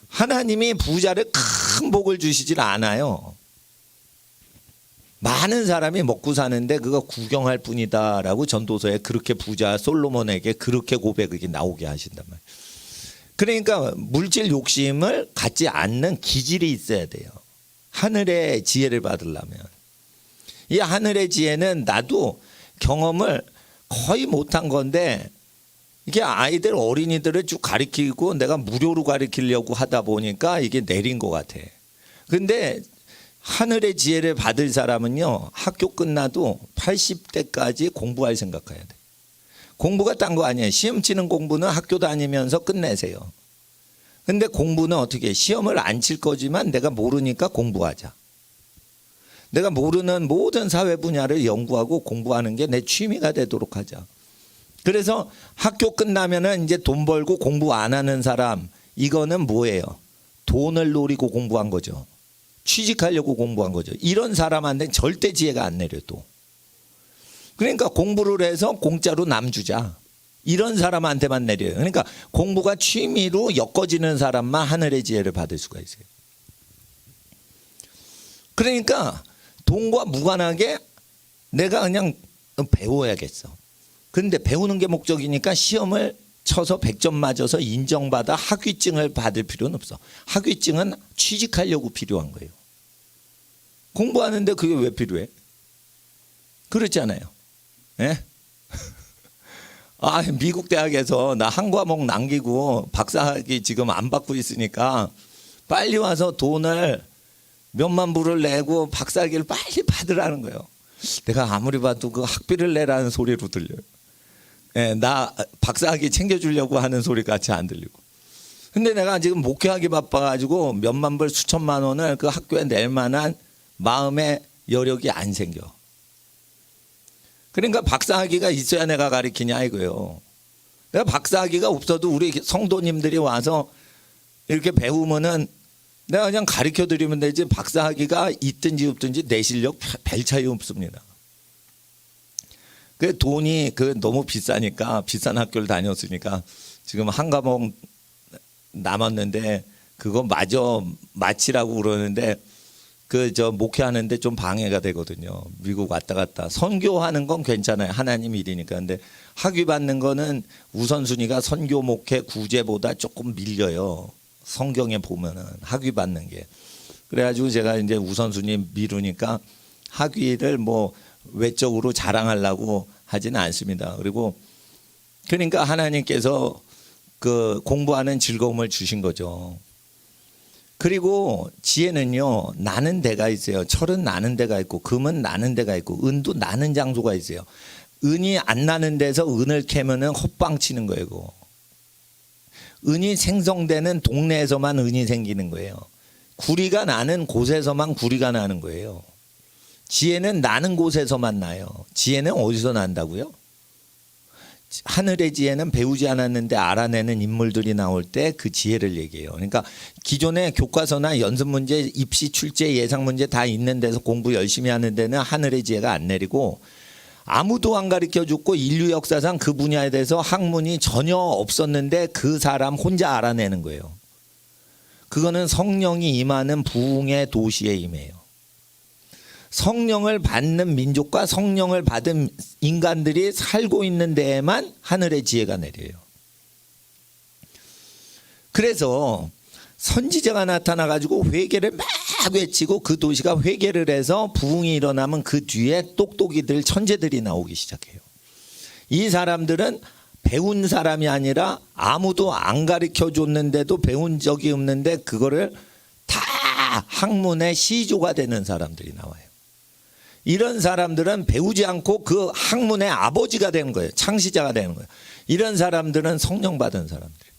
S1: 하나님이 부자를 큰 복을 주시질 않아요. 많은 사람이 먹고 사는데 그거 구경할 뿐이다라고 전도서에 그렇게 부자 솔로몬에게 그렇게 고백이 나오게 하신단 말이에요. 그러니까 물질 욕심을 갖지 않는 기질이 있어야 돼요. 하늘의 지혜를 받으려면. 이 하늘의 지혜는 나도 경험을 거의 못한 건데 이게 아이들 어린이들을 쭉 가르치고 내가 무료로 가르치려고 하다 보니까 이게 내린 것 같아. 근데 하늘의 지혜를 받을 사람은요, 학교 끝나도 80대까지 공부할 생각해야 돼. 공부가 딴 거 아니에요. 시험 치는 공부는 학교 다니면서 끝내세요. 근데 공부는 어떻게 해? 시험을 안 칠 거지만 내가 모르니까 공부하자. 내가 모르는 모든 사회 분야를 연구하고 공부하는 게 내 취미가 되도록 하자. 그래서 학교 끝나면은 이제 돈 벌고 공부 안 하는 사람, 이거는 뭐예요? 돈을 노리고 공부한 거죠. 취직하려고 공부한 거죠. 이런 사람한테는 절대 지혜가 안 내려도. 그러니까 공부를 해서 공짜로 남 주자. 이런 사람한테만 내려요. 그러니까 공부가 취미로 엮어지는 사람만 하늘의 지혜를 받을 수가 있어요. 그러니까 돈과 무관하게 내가 그냥 배워야겠어. 그런데 배우는 게 목적이니까 시험을 쳐서 100점 맞아서 인정받아 학위증을 받을 필요는 없어. 학위증은 취직하려고 필요한 거예요. 공부하는데 그게 왜 필요해? 그렇잖아요. 예? 미국 대학에서 나 한 과목 남기고 박사학위 지금 안 받고 있으니까 빨리 와서 돈을 몇만 불을 내고 박사학위를 빨리 받으라는 거예요. 내가 아무리 봐도 그 학비를 내라는 소리로 들려요. 예, 나 박사학위 챙겨주려고 하는 소리 같이 안 들리고. 근데 내가 지금 목회하기 바빠가지고 몇만 불 수천만 원을 그 학교에 낼 만한 마음의 여력이 안 생겨. 그러니까 박사학위가 있어야 내가 가르치냐 이거예요. 내가 박사학위가 없어도 우리 성도님들이 와서 이렇게 배우면은 내가 그냥 가르쳐 드리면 되지 박사학위가 있든지 없든지 내 실력 별 차이 없습니다. 그 돈이 너무 비싸니까 비싼 학교를 다녔으니까 지금 한 과목 남았는데 그거 마저 마치라고 그러는데 목회하는데 좀 방해가 되거든요. 미국 왔다 갔다. 선교하는 건 괜찮아요. 하나님 일이니까. 근데 학위 받는 거는 우선순위가 선교 목회 구제보다 조금 밀려요. 성경에 보면은 학위 받는 게. 그래가지고 제가 이제 우선순위 미루니까 학위를 뭐 외적으로 자랑하려고 하지는 않습니다. 그리고 그러니까 하나님께서 그 공부하는 즐거움을 주신 거죠. 그리고 지혜는요, 나는 데가 있어요. 철은 나는 데가 있고 금은 나는 데가 있고 은도 나는 장소가 있어요. 은이 안 나는 데서 은을 캐면은 헛방 치는 거예요. 그거. 은이 생성되는 동네에서만 은이 생기는 거예요. 구리가 나는 곳에서만 구리가 나는 거예요. 지혜는 나는 곳에서만 나요. 지혜는 어디서 난다고요? 하늘의 지혜는 배우지 않았는데 알아내는 인물들이 나올 때 그 지혜를 얘기해요. 그러니까 기존의 교과서나 연습 문제, 입시 출제 예상 문제 다 있는 데서 공부 열심히 하는 데는 하늘의 지혜가 안 내리고, 아무도 안 가르쳐 줬고 인류 역사상 그 분야에 대해서 학문이 전혀 없었는데 그 사람 혼자 알아내는 거예요. 그거는 성령이 임하는 부흥의 도시에 임해요. 성령을 받는 민족과 성령을 받은 인간들이 살고 있는 데에만 하늘의 지혜가 내려요. 그래서 선지자가 나타나 가지고 회개를 막 외치고 그 도시가 회개를 해서 부흥이 일어나면 그 뒤에 똑똑이들 천재들이 나오기 시작해요. 이 사람들은 배운 사람이 아니라 아무도 안 가르쳐 줬는데도 배운 적이 없는데 그거를 다 학문의 시조가 되는 사람들이 나와요. 이런 사람들은 배우지 않고 그 학문의 아버지가 되는 거예요. 창시자가 되는 거예요. 이런 사람들은 성령 받은 사람들이에요.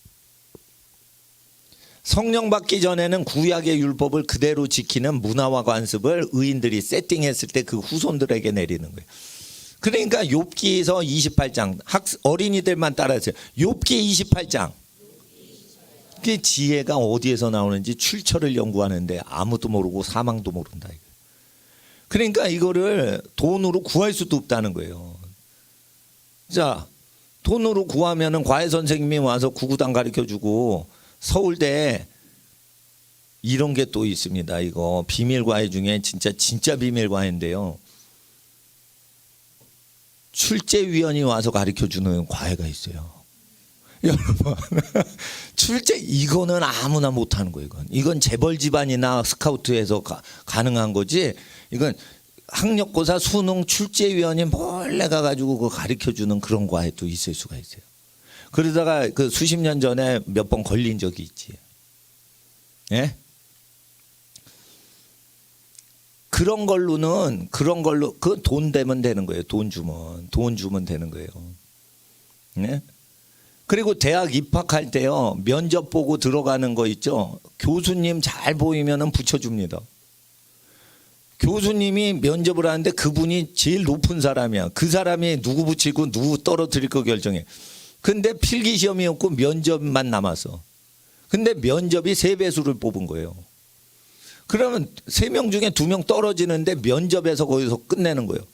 S1: 성령 받기 전에는 구약의 율법을 그대로 지키는 문화와 관습을 의인들이 세팅했을 때 그 후손들에게 내리는 거예요. 그러니까 욥기서 28장 어린이들만 따라하세요. 욥기 28장. 그 지혜가 어디에서 나오는지 출처를 연구하는데 아무도 모르고 사망도 모른다. 그러니까 이거를 돈으로 구할 수도 없다는 거예요. 자, 돈으로 구하면은 과외 선생님이 와서 구구단 가르쳐주고, 서울대 이런 게 또 있습니다. 이거 비밀 과외 중에 진짜 비밀 과외인데요. 출제위원이 와서 가르쳐주는 과외가 있어요. 여러분, 출제 이거는 아무나 못하는 거예요. 이건 재벌 집안이나 스카우트에서 가능한 거지. 이건 학력고사 수능 출제위원이 몰래 가가지고 그거 가르쳐주는 그런 과외도 있을 수가 있어요. 그러다가 그 수십 년 전에 몇 번 걸린 적이 있지. 예? 그런 걸로 그 돈 되면 되는 거예요. 돈 주면 되는 거예요. 네? 그리고 대학 입학할 때요, 면접 보고 들어가는 거 있죠. 교수님 잘 보이면은 붙여줍니다. 교수님이 면접을 하는데 그분이 제일 높은 사람이야. 그 사람이 누구 붙이고 누구 떨어뜨릴 거 결정해. 근데 필기 시험이 없고 면접만 남았어. 근데 면접이 3배수를 뽑은 거예요. 그러면 3명 중에 2명 떨어지는데 면접에서 거기서 끝내는 거예요.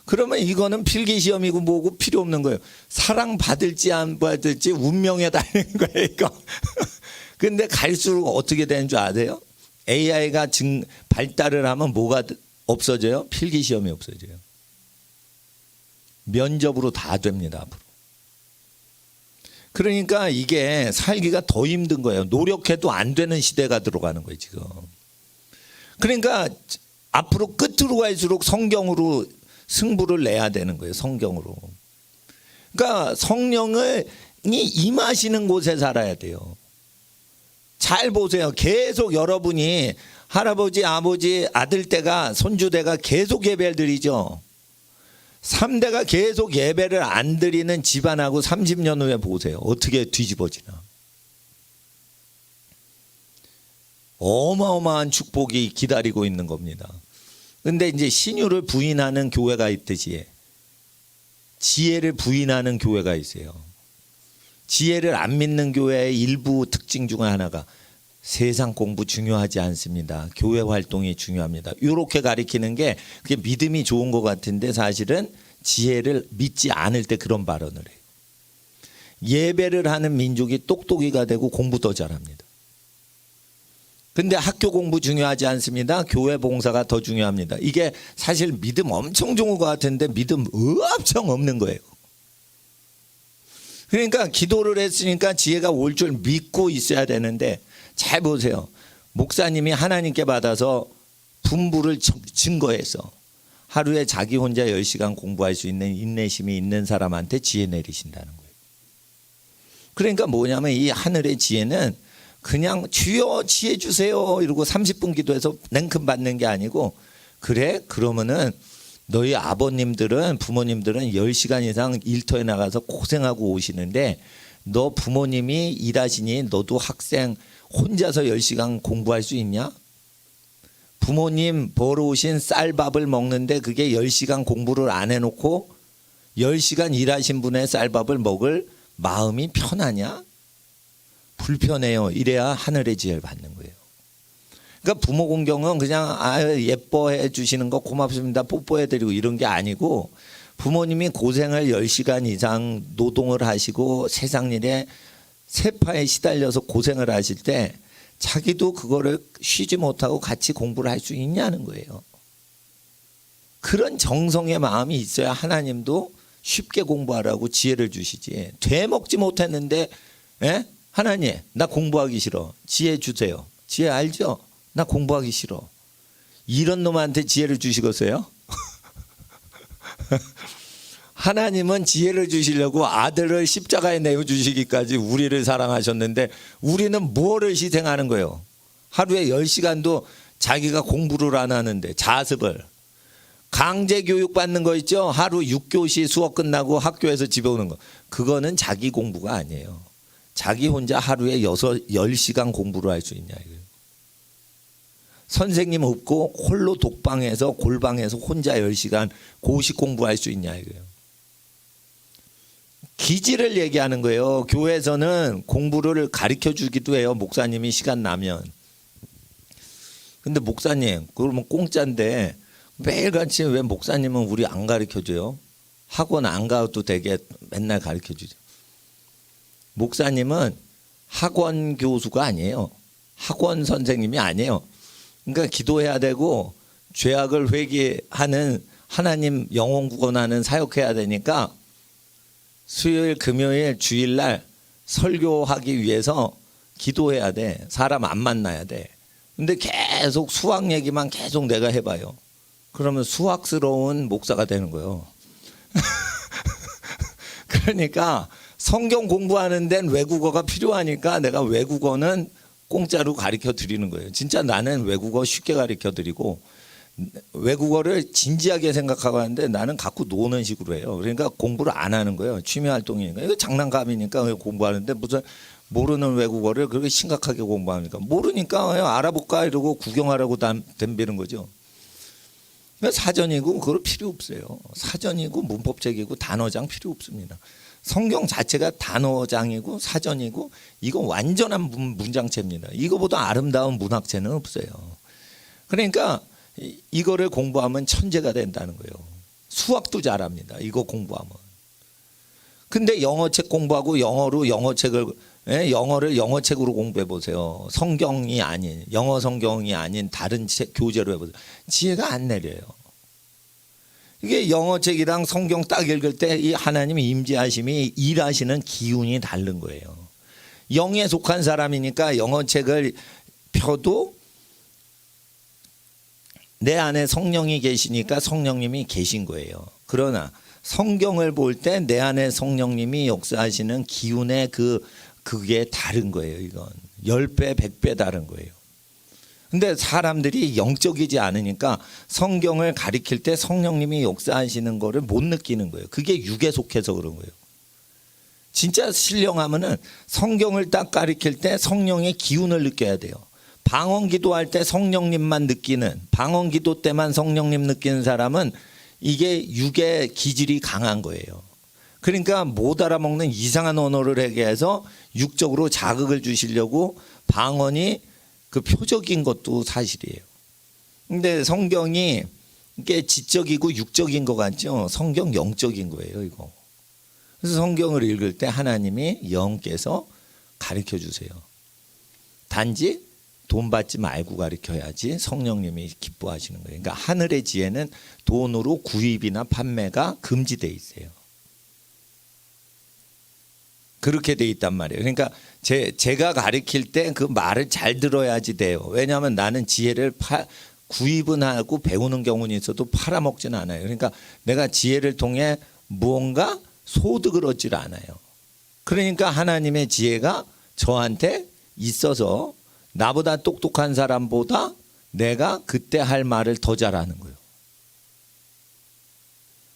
S1: 그러면 이거는 필기 시험이고 뭐고 필요 없는 거예요. 사랑 받을지 안 받을지 운명에 달리는 거예요, 이거. 근데 갈수록 어떻게 되는 줄 아세요? AI가 발달을 하면 뭐가 없어져요? 필기 시험이 없어져요. 면접으로 다 됩니다, 앞으로. 그러니까 이게 살기가 더 힘든 거예요. 노력해도 안 되는 시대가 들어가는 거예요, 지금. 그러니까 앞으로 끝으로 갈수록 성경으로 승부를 내야 되는 거예요, 성경으로. 그러니까 성령이 임하시는 곳에 살아야 돼요. 잘 보세요. 계속 여러분이 할아버지, 아버지, 아들때가, 손주대가 계속 예배를 드리죠. 3대가 계속 예배를 안 드리는 집안하고 30년 후에 보세요. 어떻게 뒤집어지나. 어마어마한 축복이 기다리고 있는 겁니다. 근데 이제 신유를 부인하는 교회가 있듯이 지혜를 부인하는 교회가 있어요. 지혜를 안 믿는 교회의 일부 특징 중 하나가 세상 공부 중요하지 않습니다. 교회 활동이 중요합니다. 이렇게 가리키는 게 그게 믿음이 좋은 것 같은데 사실은 지혜를 믿지 않을 때 그런 발언을 해요. 예배를 하는 민족이 똑똑이가 되고 공부 더 잘합니다. 근데 학교 공부 중요하지 않습니다. 교회 봉사가 더 중요합니다. 이게 사실 믿음 엄청 좋은 것 같은데 믿음 엄청 없는 거예요. 그러니까 기도를 했으니까 지혜가 올 줄 믿고 있어야 되는데 잘 보세요. 목사님이 하나님께 받아서 분부를 증거해서 하루에 자기 혼자 10시간 공부할 수 있는 인내심이 있는 사람한테 지혜 내리신다는 거예요. 그러니까 뭐냐면 이 하늘의 지혜는 그냥 주여 지혜 주세요 이러고 30분 기도해서 냉큼 받는 게 아니고, 그래 그러면은 너희 아버님들은 부모님들은 10시간 이상 일터에 나가서 고생하고 오시는데 너 부모님이 일하시니 너도 학생 혼자서 10시간 공부할 수 있냐? 부모님 벌어오신 쌀밥을 먹는데 그게 10시간 공부를 안 해놓고 10시간 일하신 분의 쌀밥을 먹을 마음이 편하냐? 불편해요. 이래야 하늘의 지혜를 받는 거예요. 그러니까 부모 공경은 그냥 예뻐해 주시는 거 고맙습니다. 뽀뽀해 드리고 이런 게 아니고, 부모님이 고생을 10시간 이상 노동을 하시고 세상 일에 세파에 시달려서 고생을 하실 때 자기도 그거를 쉬지 못하고 같이 공부를 할 수 있냐는 거예요. 그런 정성의 마음이 있어야 하나님도 쉽게 공부하라고 지혜를 주시지. 되먹지 못했는데 하나님 나 공부하기 싫어. 지혜 주세요. 지혜 알죠? 나 공부하기 싫어. 이런 놈한테 지혜를 주시겠어요? 하나님은 지혜를 주시려고 아들을 십자가에 내어주시기까지 우리를 사랑하셨는데 우리는 뭐를 희생하는 거예요? 하루에 10시간도 자기가 공부를 안 하는데, 자습을. 강제 교육 받는 거 있죠? 하루 6교시 수업 끝나고 학교에서 집에 오는 거. 그거는 자기 공부가 아니에요. 자기 혼자 하루에 10시간 공부를 할 수 있냐 이거예요. 선생님 없고 홀로 독방에서 골방에서 혼자 10시간 고시 공부할 수 있냐 이거예요. 기질을 얘기하는 거예요. 교회에서는 공부를 가르쳐 주기도 해요. 목사님이 시간 나면. 근데 목사님 그러면 공짜인데 매일같이 왜 목사님은 우리 안 가르쳐 줘요? 학원 안 가도 되게 맨날 가르쳐 주죠. 목사님은 학원 교수가 아니에요. 학원 선생님이 아니에요. 그러니까 기도해야 되고 죄악을 회개하는 하나님 영혼 구원하는 사역해야 되니까 수요일 금요일 주일날 설교하기 위해서 기도해야 돼. 사람 안 만나야 돼. 근데 계속 수학 얘기만 계속 내가 해봐요. 그러면 수학스러운 목사가 되는 거예요. 그러니까 성경 공부하는 데는 외국어가 필요하니까 내가 외국어는 공짜로 가르쳐 드리는 거예요. 진짜 나는 외국어 쉽게 가르쳐 드리고 외국어를 진지하게 생각하고 하는데 나는 갖고 노는 식으로 해요. 그러니까 공부를 안 하는 거예요. 취미 활동이니까. 이거 장난감이니까 공부하는데 무슨 모르는 외국어를 그렇게 심각하게 공부합니까? 모르니까 알아볼까 이러고 구경하라고 덤비는 거죠. 사전이고 그걸 필요 없어요. 사전이고 문법책이고 단어장 필요 없습니다. 성경 자체가 단어장이고 사전이고 이거 완전한 문장체입니다. 이거보다 아름다운 문학체는 없어요. 그러니까 이거를 공부하면 천재가 된다는 거예요. 수학도 잘합니다. 이거 공부하면. 근데 영어책 공부하고 영어로 영어책을 영어를 영어책으로 공부해 보세요. 성경이 아닌 영어 성경이 아닌 다른 교재로 해보세요. 지혜가 안 내려요. 이게 영어책이랑 성경 딱 읽을 때 이 하나님의 임재하심이 일하시는 기운이 다른 거예요. 영에 속한 사람이니까 영어책을 펴도 내 안에 성령이 계시니까 성령님이 계신 거예요. 그러나 성경을 볼 때 내 안에 성령님이 역사하시는 기운의 그게 다른 거예요. 이건 10배, 100배 다른 거예요. 근데 사람들이 영적이지 않으니까 성경을 가리킬 때 성령님이 역사하시는 거를 못 느끼는 거예요. 그게 육에 속해서 그런 거예요. 진짜 신령하면은 성경을 딱 가리킬 때 성령의 기운을 느껴야 돼요. 방언 기도할 때 성령님만 느끼는, 방언 기도 때만 성령님 느끼는 사람은 이게 육의 기질이 강한 거예요. 그러니까 못 알아먹는 이상한 언어를 얘기해서 육적으로 자극을 주시려고 방언이 그 표적인 것도 사실이에요. 근데 성경이 이게 지적이고 육적인 것 같죠? 성경 영적인 거예요, 이거. 그래서 성경을 읽을 때 하나님이 영께서 가르쳐 주세요. 단지 돈 받지 말고 가르쳐야지 성령님이 기뻐하시는 거예요. 그러니까 하늘의 지혜는 돈으로 구입이나 판매가 금지되어 있어요. 그렇게 돼 있단 말이에요. 그러니까 제가 가르칠 때 그 말을 잘 들어야지 돼요. 왜냐하면 나는 지혜를 구입은 하고 배우는 경우는 있어도 팔아먹지는 않아요. 그러니까 내가 지혜를 통해 무언가 소득을 얻질 않아요. 그러니까 하나님의 지혜가 저한테 있어서 나보다 똑똑한 사람보다 내가 그때 할 말을 더 잘하는 거예요.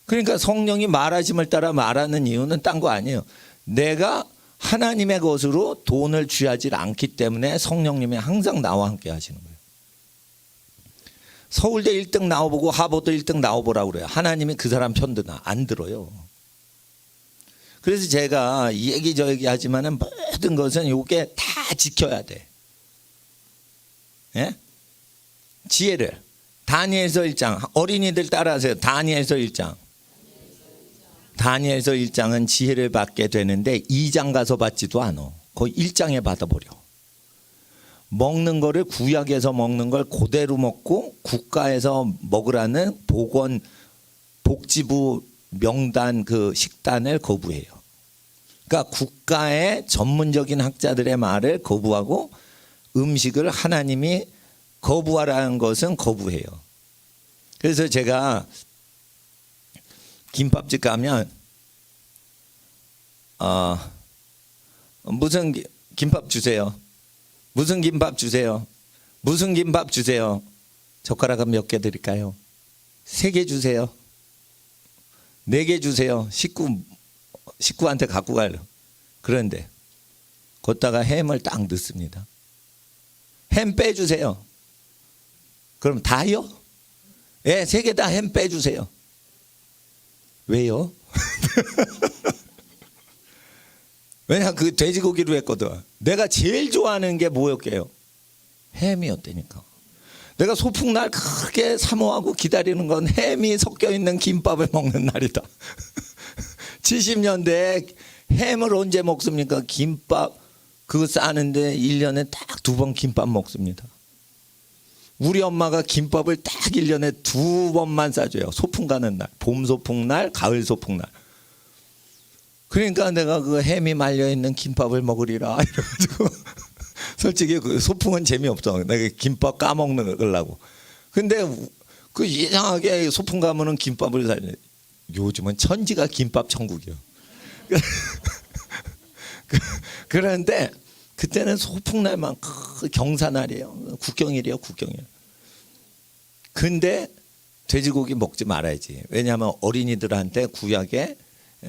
S1: 그러니까 성령이 말하심을 따라 말하는 이유는 딴 거 아니에요. 내가 하나님의 것으로 돈을 취하지 않기 때문에 성령님이 항상 나와 함께 하시는 거예요. 서울대 1등 나와보고 하버드 1등 나와보라고 그래요. 하나님이 그 사람 편 드나? 안 들어요. 그래서 제가 이 얘기 저 얘기 하지만은 모든 것은 요게 다 지켜야 돼. 예? 지혜를. 다니엘서 1장. 어린이들 따라하세요. 다니엘서 1장. 다니엘서 1장은 지혜를 받게 되는데 2장 가서 받지도 않아. 거의 1장에 받아버려. 먹는 거를 구약에서 먹는 걸 그대로 먹고 국가에서 먹으라는 복지부 명단 그 식단을 거부해요. 그러니까 국가의 전문적인 학자들의 말을 거부하고 음식을 하나님이 거부하라는 것은 거부해요. 그래서 제가 김밥집 가면 무슨 김밥 주세요. 무슨 김밥 주세요. 무슨 김밥 주세요. 젓가락은 몇 개 드릴까요? 3개 주세요. 4개 주세요. 식구한테 갖고 가려. 그런데 걷다가 햄을 딱 넣습니다. 햄 빼주세요. 그럼 다요? 예, 3개 다 햄 빼주세요. 왜요? 왜냐 그 돼지고기로 했거든. 내가 제일 좋아하는 게 뭐였게요? 햄이었다니까. 내가 소풍날 크게 사모하고 기다리는 건 햄이 섞여 있는 김밥을 먹는 날이다. 70년대에 햄을 언제 먹습니까? 김밥 그거 싸는데 1년에 딱 2번 김밥 먹습니다. 우리 엄마가 김밥을 딱 1년에 2번만 싸줘요. 소풍 가는 날, 봄 소풍 날, 가을 소풍 날. 그러니까 내가 그 햄이 말려있는 김밥을 먹으리라 이래가지고 솔직히 그 소풍은 재미없어. 내가 김밥 까먹으려고. 근데 그 이상하게 소풍 가면은 김밥을 사야 돼. 요즘은 천지가 김밥 천국이요. 그런데 그때는 소풍날만 경사날이에요. 국경일이에요. 국경일. 근데 돼지고기 먹지 말아야지. 왜냐하면 어린이들한테 구약에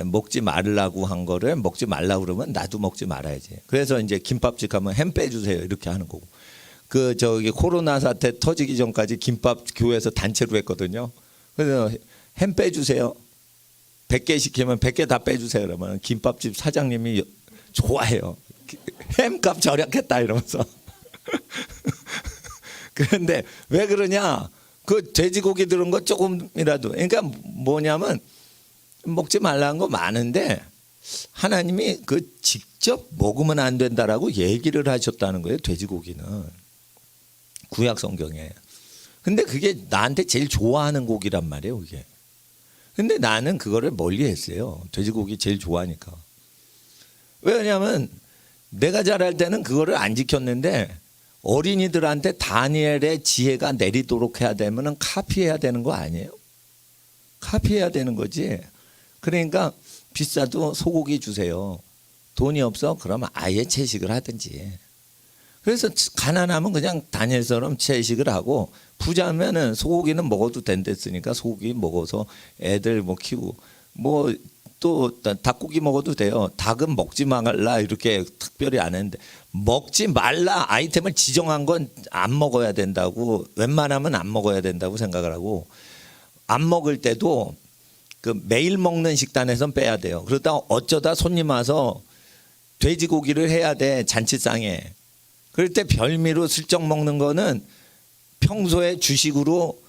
S1: 먹지 말라고 한 거를 먹지 말라고 그러면 나도 먹지 말아야지. 그래서 이제 김밥집 가면 햄 빼주세요 이렇게 하는 거고. 그 저기 코로나 사태 터지기 전까지 김밥 교회에서 단체로 했거든요. 그래서 햄 빼주세요. 100개 시키면 100개 다 빼주세요. 그러면 김밥집 사장님이 좋아해요. 햄값 절약했다 이러면서. 그런데 왜 그러냐? 그 돼지고기 들은 거 조금이라도. 그러니까 뭐냐면 먹지 말라는 거 많은데 하나님이 그 직접 먹으면 안 된다라고 얘기를 하셨다는 거예요. 돼지고기는 구약 성경에. 근데 그게 나한테 제일 좋아하는 고기란 말이에요. 그게. 근데 나는 그거를 멀리했어요. 돼지고기 제일 좋아하니까. 왜냐하면 내가 자랄 때는 그거를 안 지켰는데 어린이들한테 다니엘의 지혜가 내리도록 해야 되면 카피해야 되는 거 아니에요? 카피해야 되는 거지. 그러니까 비싸도 소고기 주세요. 돈이 없어? 그러면 아예 채식을 하든지. 그래서 가난하면 그냥 다니엘처럼 채식을 하고 부자면은 소고기는 먹어도 된댔으니까 소고기 먹어서 애들 뭐 키우고 뭐 또 닭고기 먹어도 돼요. 닭은 먹지 말라 이렇게 특별히 안 했는데 먹지 말라 아이템을 지정한 건 안 먹어야 된다고 웬만하면 안 먹어야 된다고 생각을 하고 안 먹을 때도 그 매일 먹는 식단에선 빼야 돼요. 그러다 어쩌다 손님 와서 돼지고기를 해야 돼 잔치상에. 그럴 때 별미로 슬쩍 먹는 거는 평소에 주식으로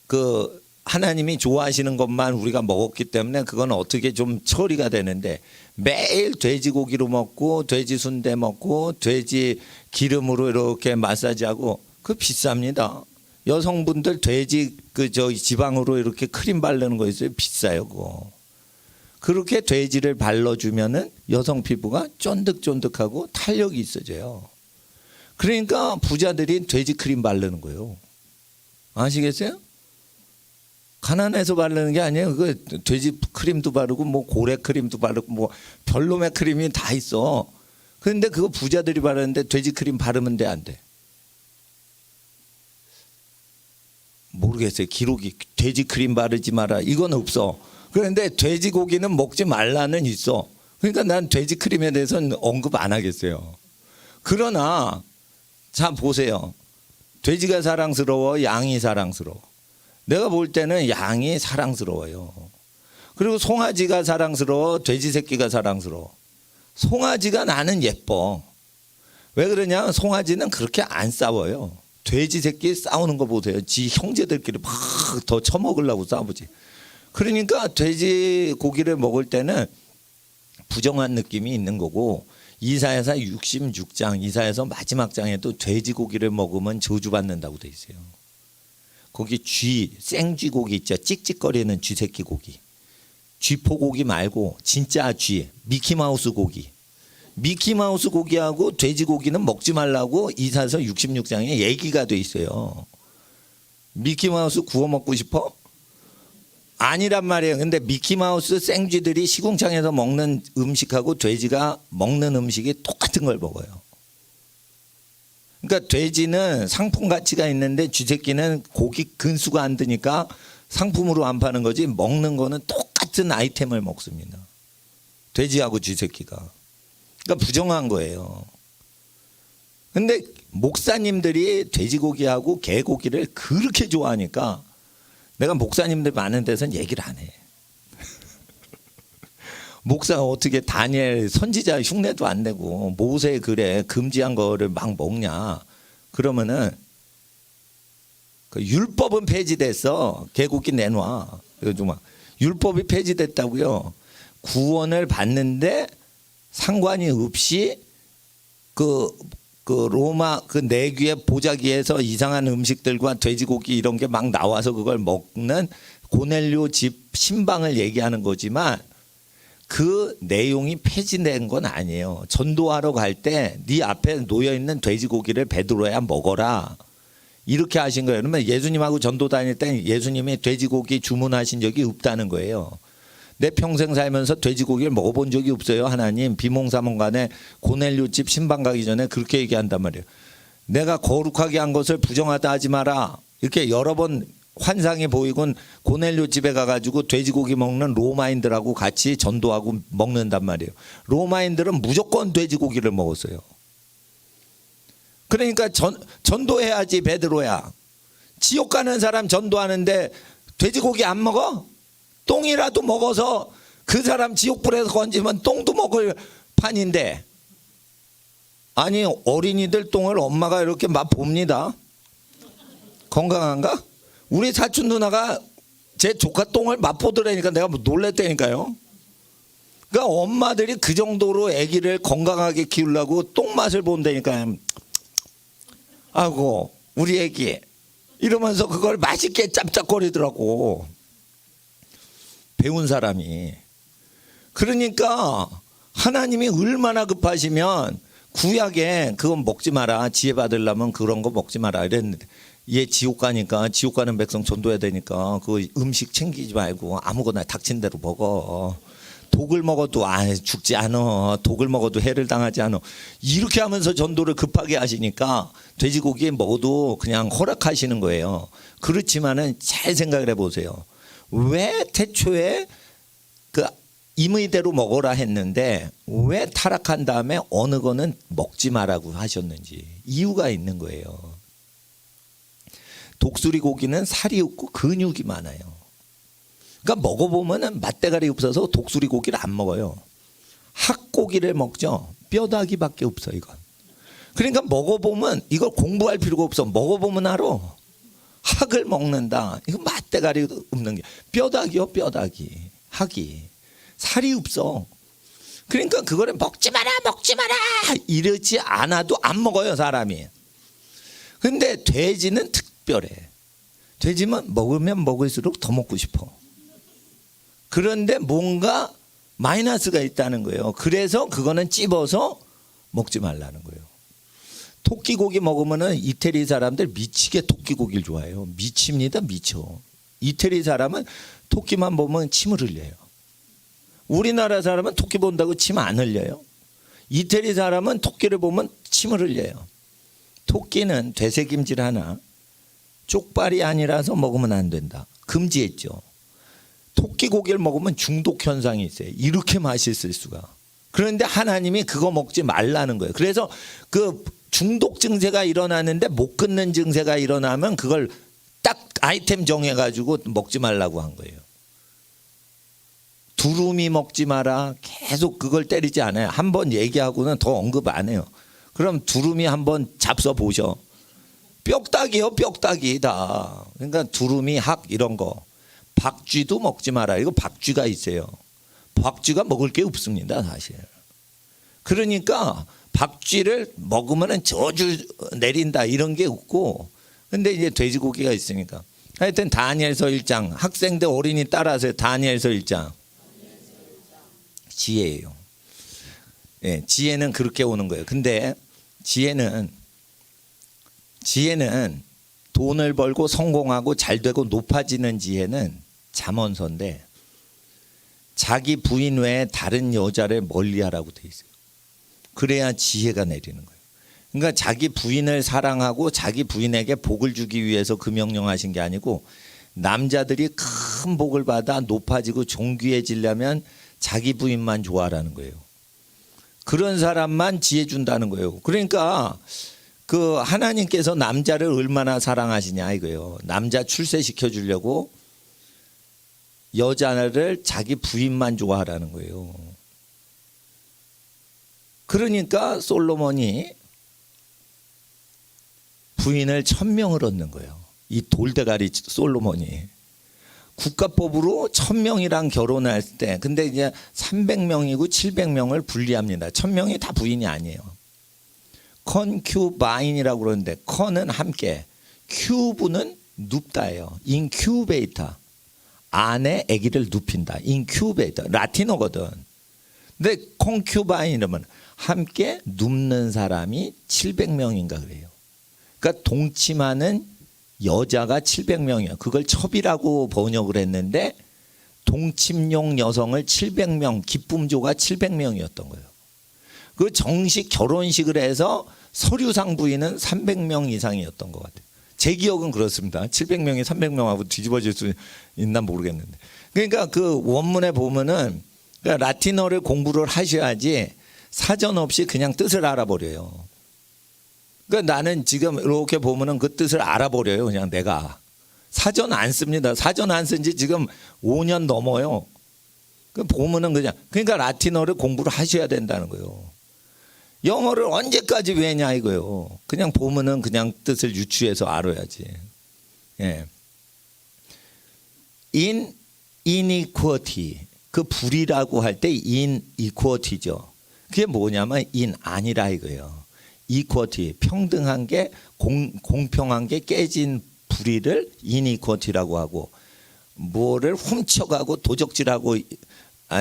S1: 그 하나님이 좋아하시는 것만 우리가 먹었기 때문에 그건 어떻게 좀 처리가 되는데 매일 돼지고기로 먹고 돼지 순대 먹고 돼지 기름으로 이렇게 마사지하고 그 비쌉니다. 여성분들 돼지 그 저 지방으로 이렇게 크림 바르는 거 있어요. 비싸요 그거. 그렇게 돼지를 발라주면은 여성 피부가 쫀득쫀득하고 탄력이 있어져요. 그러니까 부자들이 돼지 크림 바르는 거예요. 아시겠어요? 가난해서 바르는 게 아니에요. 그 돼지 크림도 바르고 뭐 고래 크림도 바르고 뭐 별놈의 크림이 다 있어. 그런데 그거 부자들이 바르는데 돼지 크림 바르면 돼 안 돼? 모르겠어요. 기록이 돼지 크림 바르지 마라 이건 없어. 그런데 돼지고기는 먹지 말라는 있어. 그러니까 난 돼지 크림에 대해서는 언급 안 하겠어요. 그러나 자 보세요. 돼지가 사랑스러워 양이 사랑스러워. 내가 볼 때는 양이 사랑스러워요. 그리고 송아지가 사랑스러워, 돼지 새끼가 사랑스러워. 송아지가 나는 예뻐. 왜 그러냐? 송아지는 그렇게 안 싸워요. 돼지 새끼 싸우는 거 보세요. 지 형제들끼리 막 더 처먹으려고 싸우지. 그러니까 돼지 고기를 먹을 때는 부정한 느낌이 있는 거고, 이사야서 66장, 이사야서 마지막 장에도 돼지 고기를 먹으면 저주받는다고 돼 있어요. 거기 생쥐 고기 있죠. 찍찍거리는 쥐새끼 고기. 쥐포 고기 말고 진짜 쥐, 미키마우스 고기. 미키마우스 고기하고 돼지 고기는 먹지 말라고 이사야서 66장에 얘기가 돼 있어요. 미키마우스 구워 먹고 싶어? 아니란 말이에요. 근데 미키마우스 생쥐들이 시궁창에서 먹는 음식하고 돼지가 먹는 음식이 똑같은 걸 먹어요. 그러니까 돼지는 상품 가치가 있는데 쥐새끼는 고기 근수가 안 드니까 상품으로 안 파는 거지, 먹는 거는 똑같은 아이템을 먹습니다. 돼지하고 쥐새끼가. 그러니까 부정한 거예요. 근데 목사님들이 돼지고기하고 개고기를 그렇게 좋아하니까 내가 목사님들 많은 데서는 얘기를 안 해. 목사가 어떻게 다니엘 선지자 흉내도 안 내고 모세 글에 금지한 거를 막 먹냐. 그러면은 그 율법은 폐지됐어. 개고기 내놔. 그래가지고 막 율법이 폐지됐다고요. 구원을 받는데 상관이 없이 그 로마 그 내귀의 보자기에서 이상한 음식들과 돼지고기 이런 게 막 나와서 그걸 먹는 고넬료 집 신방을 얘기하는 거지만 그 내용이 폐지된 건 아니에요. 전도하러 갈 때 네 앞에 놓여 있는 돼지고기를 베드로야 먹어라. 이렇게 하신 거예요. 그러면 예수님하고 전도 다닐 때 예수님이 돼지고기 주문하신 적이 없다는 거예요. 내 평생 살면서 돼지고기를 먹어본 적이 없어요. 하나님, 비몽사몽간에 고넬료 집 신방 가기 전에 그렇게 얘기한단 말이에요. 내가 거룩하게 한 것을 부정하다 하지 마라. 이렇게 여러 번 환상이 보이곤 고넬료 집에 가가지고 돼지고기 먹는 로마인들하고 같이 전도하고 먹는단 말이에요. 로마인들은 무조건 돼지고기를 먹었어요. 그러니까 전도해야지. 베드로야, 지옥 가는 사람 전도하는데 돼지고기 안 먹어? 똥이라도 먹어서 그 사람 지옥불에서 건지면 똥도 먹을 판인데. 아니, 어린이들 똥을 엄마가 이렇게 맛봅니다. 건강한가? 우리 사촌 누나가 제 조카 똥을 맛보더라니까 내가 놀랬다니까요. 그러니까 엄마들이 그 정도로 아기를 건강하게 키우려고 똥 맛을 본다니까요. 아이고 우리 아기 이러면서 그걸 맛있게 짭짭거리더라고, 배운 사람이. 그러니까 하나님이 얼마나 급하시면 구약에 그건 먹지 마라, 지혜 받으려면 그런 거 먹지 마라 이랬는데, 얘 지옥 가니까, 지옥 가는 백성 전도해야 되니까 그 음식 챙기지 말고 아무거나 닥친 대로 먹어. 독을 먹어도 죽지 않아. 독을 먹어도 해를 당하지 않아. 이렇게 하면서 전도를 급하게 하시니까 돼지고기 먹어도 그냥 허락하시는 거예요. 그렇지만은 잘 생각을 해보세요. 왜 태초에 그 임의대로 먹어라 했는데 왜 타락한 다음에 어느 거는 먹지 마라고 하셨는지 이유가 있는 거예요. 독수리 고기는 살이 없고 근육이 많아요. 그러니까 먹어보면은 맛대가리 없어서 독수리 고기를 안 먹어요. 학고기를 먹죠. 뼈다귀밖에 없어 이건. 그러니까 먹어보면 이걸 공부할 필요가 없어. 먹어보면 알아. 학을 먹는다. 이거 맛대가리 없는 게 뼈다귀요, 뼈다귀. 학이 살이 없어. 그러니까 그거를 먹지 마라, 먹지 마라 이러지 않아도 안 먹어요 사람이. 근데 돼지는 특별해. 돼지만 먹으면 먹을수록 더 먹고 싶어. 그런데 뭔가 마이너스가 있다는 거예요. 그래서 그거는 찝어서 먹지 말라는 거예요. 토끼고기 먹으면은 이태리 사람들 미치게 토끼고기를 좋아해요. 미칩니다, 미쳐. 이태리 사람은 토끼만 보면 침을 흘려요. 우리나라 사람은 토끼 본다고 침 안 흘려요. 이태리 사람은 토끼를 보면 침을 흘려요. 토끼는 되새김질 하나 쪽발이 아니라서 먹으면 안 된다. 금지했죠. 토끼 고기를 먹으면 중독 현상이 있어요. 이렇게 맛있을 수가. 그런데 하나님이 그거 먹지 말라는 거예요. 그래서 그 중독 증세가 일어나는데 못 끊는 증세가 일어나면 그걸 딱 아이템 정해가지고 먹지 말라고 한 거예요. 두루미 먹지 마라. 계속 그걸 때리지 않아요. 한번 얘기하고는 더 언급 안 해요. 그럼 두루미 한번 잡숴 보셔. 뼈다귀요, 뼈다귀 다. 그러니까 두루미, 학 이런 거. 박쥐도 먹지 마라. 이거 박쥐가 있어요. 박쥐가 먹을 게 없습니다, 사실. 그러니까 박쥐를 먹으면 저주 내린다 이런 게 없고, 근데 이제 돼지고기가 있으니까. 하여튼 다니엘서 1장, 학생들 어린이 따라서 다니엘서 1장. 지혜예요. 예, 지혜는 그렇게 오는 거예요. 근데 지혜는 돈을 벌고 성공하고 잘 되고 높아지는 지혜는 잠언서인데, 자기 부인 외에 다른 여자를 멀리하라고 돼 있어요. 그래야 지혜가 내리는 거예요. 그러니까 자기 부인을 사랑하고 자기 부인에게 복을 주기 위해서 그 명령하신 게 아니고, 남자들이 큰 복을 받아 높아지고 존귀해지려면 자기 부인만 좋아하라는 거예요. 그런 사람만 지혜 준다는 거예요. 그러니까 그 하나님께서 남자를 얼마나 사랑하시냐 이거예요. 남자 출세시켜 주려고 여자를 자기 부인만 좋아하라는 거예요. 그러니까 솔로몬이 부인을 1000명을 얻는 거예요. 이 돌대가리 솔로몬이 국가법으로 1000명이랑 결혼할 때, 근데 이제 300명이고 700명을 분리합니다. 1000명이 다 부인이 아니에요. 컨큐바인이라고 그러는데, 컨은 함께, 큐브는 눕다예요. 인큐베이터, 안에 아기를 눕힌다. 인큐베이터, 라틴어거든. 근데 콘큐바인이라면 함께 눕는 사람이 700명인가 그래요. 그러니까 동침하는 여자가 700명이에요. 그걸 첩이라고 번역을 했는데, 동침용 여성을 700명, 기쁨조가 700명이었던 거예요. 그 정식 결혼식을 해서 서류상 부인은 300명 이상이었던 것 같아요. 제 기억은 그렇습니다. 700명이 300명하고 뒤집어질 수 있나 모르겠는데. 그러니까 그 원문에 보면은, 그러니까 라틴어를 공부를 하셔야지 사전 없이 그냥 뜻을 알아버려요. 그러니까 나는 지금 이렇게 보면은 그 뜻을 알아버려요. 그냥 내가 사전 안 씁니다. 사전 안 쓴 지 지금 5년 넘어요. 그 보면은 그냥, 그러니까 라틴어를 공부를 하셔야 된다는 거예요. 영어를 언제까지 외냐 이거요. 그냥 보면은 그냥 뜻을 유추해서 알아야지. 예. in inequality, 그 불이라고 할 때 inequality죠. 그게 뭐냐면 in 아니라 이거예요. 이퀄티, 평등한 게, 공평한 게 깨진 불의를 이니퀄티라고 하고, 뭐를 훔쳐가고 도적질하고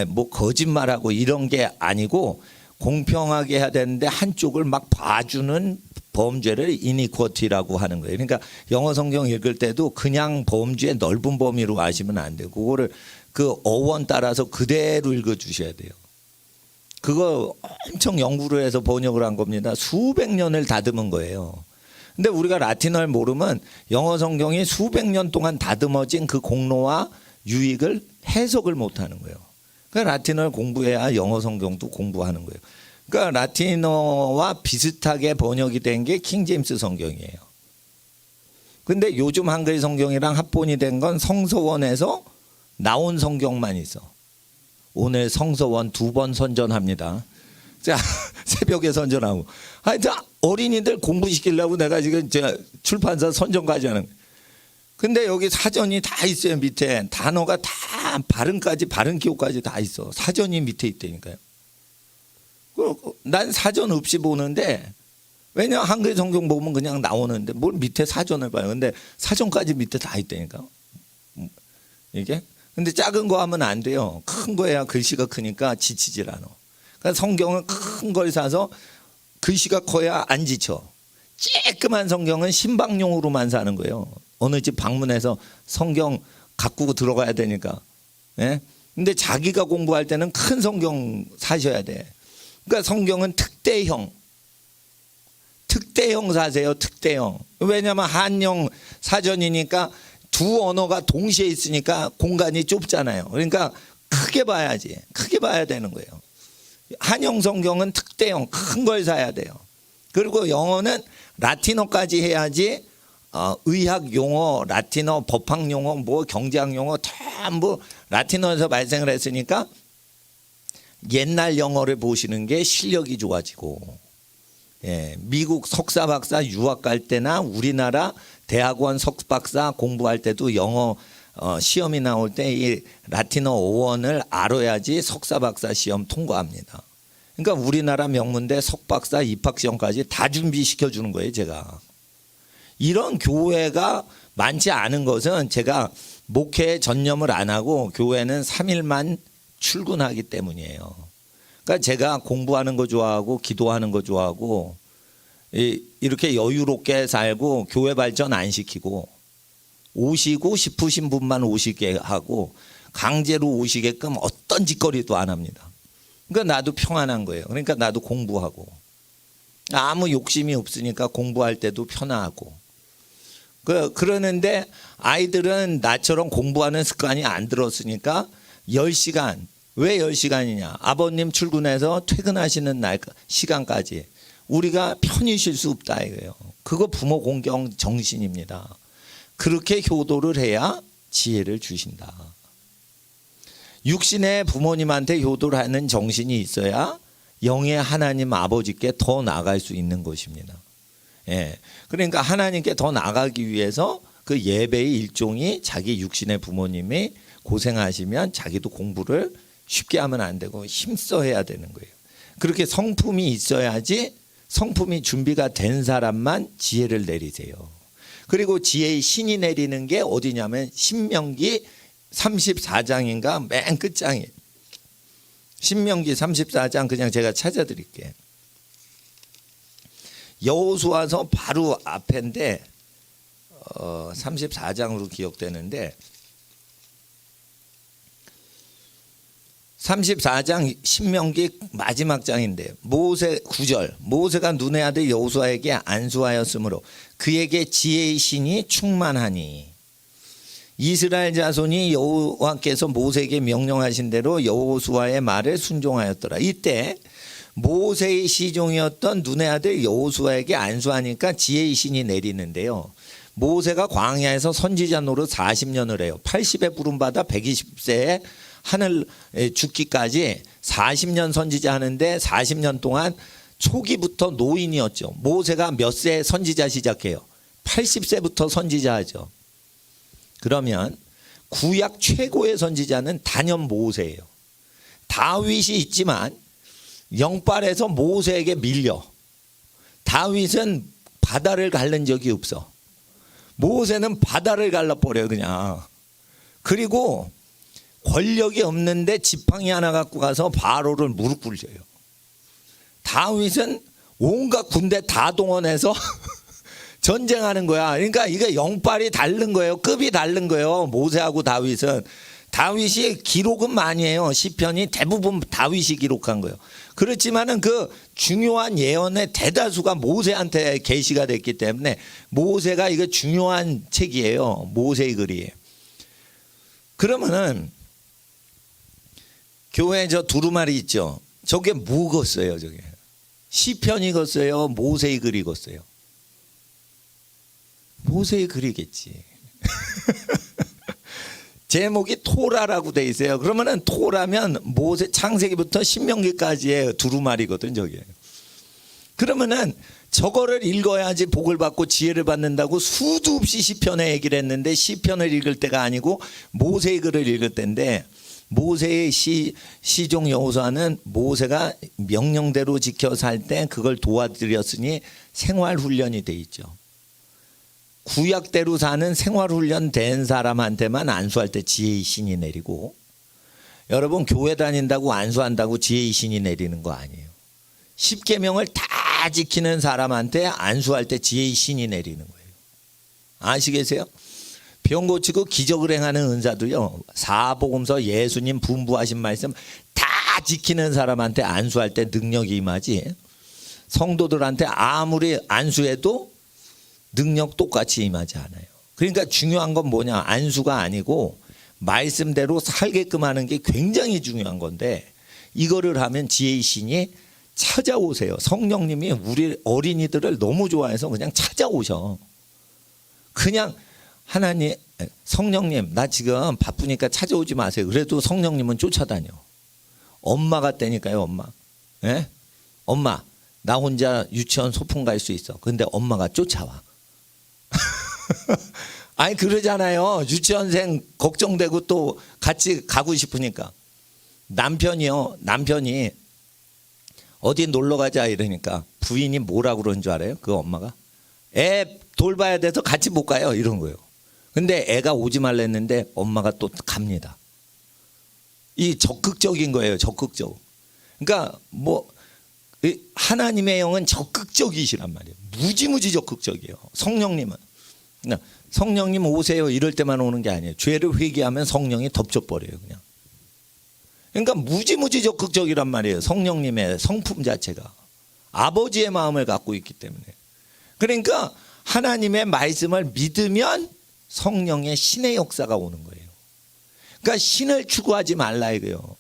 S1: 뭐 거짓말하고 이런 게 아니고, 공평하게 해야 되는데 한쪽을 막 봐주는 범죄를 이니퀄티라고 하는 거예요. 그러니까 영어 성경 읽을 때도 그냥 범죄의 넓은 범위로 아시면 안 돼요. 그거를 그 어원 따라서 그대로 읽어주셔야 돼요. 그거 엄청 연구를 해서 번역을 한 겁니다. 수백 년을 다듬은 거예요. 근데 우리가 라틴어를 모르면 영어 성경이 수백 년 동안 다듬어진 그 공로와 유익을 해석을 못하는 거예요. 그러니까 라틴어를 공부해야 영어 성경도 공부하는 거예요. 그러니까 라틴어와 비슷하게 번역이 된 게 킹제임스 성경이에요. 근데 요즘 한글 성경이랑 합본이 된 건 성서원에서 나온 성경만 있어. 오늘 성서원 2번 선전합니다. 자, 새벽에 선전하고. 하여튼 어린이들 공부시키려고 내가 지금 출판사 선전까지 하는 거예요. 근데 여기 사전이 다 있어요. 밑에 단어가 다 발음까지, 발음 기호까지 다 있어. 사전이 밑에 있다니까요. 난 사전 없이 보는데, 왜냐 한글 성경 보면 그냥 나오는데 뭘 밑에 사전을 봐요. 근데 사전까지 밑에 다 있다니까. 이게. 근데 작은 거 하면 안 돼요. 큰 거야 글씨가 크니까 지치질 않아. 그러니까 성경은 큰 걸 사서 글씨가 커야 안 지쳐. 쬐끄만 성경은 신방용으로만 사는 거예요. 어느 집 방문해서 성경 갖고 들어가야 되니까. 예? 근데 자기가 공부할 때는 큰 성경 사셔야 돼. 그러니까 성경은 특대형 사세요. 특대형. 왜냐하면 한영 사전이니까 두 언어가 동시에 있으니까 공간이 좁잖아요. 그러니까 크게 봐야지. 크게 봐야 되는 거예요. 한영 성경은 특대형 큰 걸 사야 돼요. 그리고 영어는 라틴어까지 해야지 의학 용어, 라틴어, 법학 용어, 뭐 경제학 용어 전부 라틴어에서 발생을 했으니까 옛날 영어를 보시는 게 실력이 좋아지고, 예, 미국 석사 박사 유학 갈 때나 우리나라 대학원 석박사 공부할 때도 영어 시험이 나올 때 이 라틴어 어원을 알아야지 석사 박사 시험 통과합니다. 그러니까 우리나라 명문대 석박사 입학 시험까지 다 준비시켜 주는 거예요, 제가. 이런 교회가 많지 않은 것은 제가 목회에 전념을 안 하고 교회는 3일만 출근하기 때문이에요. 그러니까 제가 공부하는 거 좋아하고 기도하는 거 좋아하고 이렇게 여유롭게 살고 교회 발전 안 시키고 오시고 싶으신 분만 오시게 하고 강제로 오시게끔 어떤 짓거리도 안 합니다. 그러니까 나도 평안한 거예요. 그러니까 나도 공부하고 아무 욕심이 없으니까 공부할 때도 편하고 그러는데 아이들은 나처럼 공부하는 습관이 안 들었으니까 10시간 왜 10시간이냐 아버님 출근해서 퇴근하시는 날 시간까지 우리가 편히 쉴 수 없다 이거예요. 그거 부모 공경 정신입니다. 그렇게 효도를 해야 지혜를 주신다. 육신의 부모님한테 효도를 하는 정신이 있어야 영의 하나님 아버지께 더 나아갈 수 있는 것입니다. 예. 그러니까 하나님께 더 나가기 위해서 그 예배의 일종이 자기 육신의 부모님이 고생하시면 자기도 공부를 쉽게 하면 안 되고 힘써 해야 되는 거예요. 그렇게 성품이 있어야지 성품이 준비가 된 사람만 지혜를 내리세요. 그리고 지혜의 신이 내리는 게 어디냐면 신명기 34장인가 맨 끝장이에요. 신명기 34장 그냥 제가 찾아드릴게요. 여호수아서 바로 앞인데 34장으로 기억되는데 34장 신명기 마지막 장인데 모세 9절 모세가 눈의 아들 여호수아에게 안수하였으므로 그에게 지혜의 신이 충만하니 이스라엘 자손이 여호와께서 모세에게 명령하신 대로 여호수아의 말을 순종하였더라. 이때 모세의 시종이었던 눈의 아들 여호수아에게 안수하니까 지혜의 신이 내리는데요. 모세가 광야에서 선지자 노릇 40년을 해요. 80에 부름받아 120세에 하늘 죽기까지 40년 선지자 하는데 40년 동안 초기부터 노인이었죠. 모세가 몇 세에 선지자 시작해요? 80세부터 선지자 하죠. 그러면 구약 최고의 선지자는 단연 모세예요. 다윗이 있지만 영빨에서 모세에게 밀려. 다윗은 바다를 갈른 적이 없어. 모세는 바다를 갈라버려요 그냥. 그리고 권력이 없는데 지팡이 하나 갖고 가서 바로를 무릎 꿇려요. 다윗은 온갖 군대 다 동원해서 전쟁하는 거야. 그러니까 이게 영빨이 다른 거예요. 급이 다른 거예요. 모세하고 다윗은. 다윗이 기록은 많이 해요. 시편이 대부분 다윗이 기록한 거예요. 그렇지만은 그 중요한 예언의 대다수가 모세한테 계시가 됐기 때문에 모세가 이거 중요한 책이에요. 모세의 글이. 그러면은 교회 저 두루마리 있죠. 저게 뭐 걷어요, 저게? 시편이 걷어요, 모세의 글이 걷어요. 모세의 글이겠지. 제목이 토라라고 돼 있어요. 그러면은 토라면 모세 창세기부터 신명기까지의 두루마리거든, 저게. 그러면은 저거를 읽어야지 복을 받고 지혜를 받는다고 수도 없이 시편에 얘기를 했는데 시편을 읽을 때가 아니고 모세의 글을 읽을 때인데 모세의 시종 여호수아는 모세가 명령대로 지켜 살 때 그걸 도와드렸으니 생활훈련이 돼 있죠. 구약대로 사는 생활훈련 된 사람한테만 안수할 때 지혜의 신이 내리고 여러분 교회 다닌다고 안수한다고 지혜의 신이 내리는 거 아니에요. 십계명을 다 지키는 사람한테 안수할 때 지혜의 신이 내리는 거예요. 아시겠어요? 병 고치고 기적을 행하는 은사도요. 사복음서 예수님 분부하신 말씀 다 지키는 사람한테 안수할 때 능력이 임하지 성도들한테 아무리 안수해도 능력 똑같이 임하지 않아요. 그러니까 중요한 건 뭐냐? 안수가 아니고 말씀대로 살게끔 하는 게 굉장히 중요한 건데 이거를 하면 지혜의 신이 찾아오세요. 성령님이 우리 어린이들을 너무 좋아해서 그냥 찾아오셔. 그냥 하나님, 성령님 나 지금 바쁘니까 찾아오지 마세요. 그래도 성령님은 쫓아다녀. 엄마 같다니까요. 엄마. 예? 엄마 나 혼자 유치원 소풍 갈 수 있어. 근데 엄마가 쫓아와. 아니 그러잖아요. 유치원생 걱정되고 또 같이 가고 싶으니까. 남편이 어디 놀러 가자 이러니까 부인이 뭐라고 그러는 줄 알아요? 그 엄마가 애 돌봐야 돼서 같이 못 가요 이런 거예요. 근데 애가 오지 말랬는데 엄마가 또 갑니다. 이 적극적인 거예요. 적극적. 그러니까 뭐 하나님의 영은 적극적이시란 말이에요. 무지무지 적극적이에요. 성령님은. 성령님 오세요 이럴 때만 오는 게 아니에요. 죄를 회개하면 성령이 덮쳐버려요. 그냥. 그러니까 무지무지 적극적이란 말이에요. 성령님의 성품 자체가. 아버지의 마음을 갖고 있기 때문에. 그러니까 하나님의 말씀을 믿으면 성령의 신의 역사가 오는 거예요. 그러니까 신을 추구하지 말라 이거예요.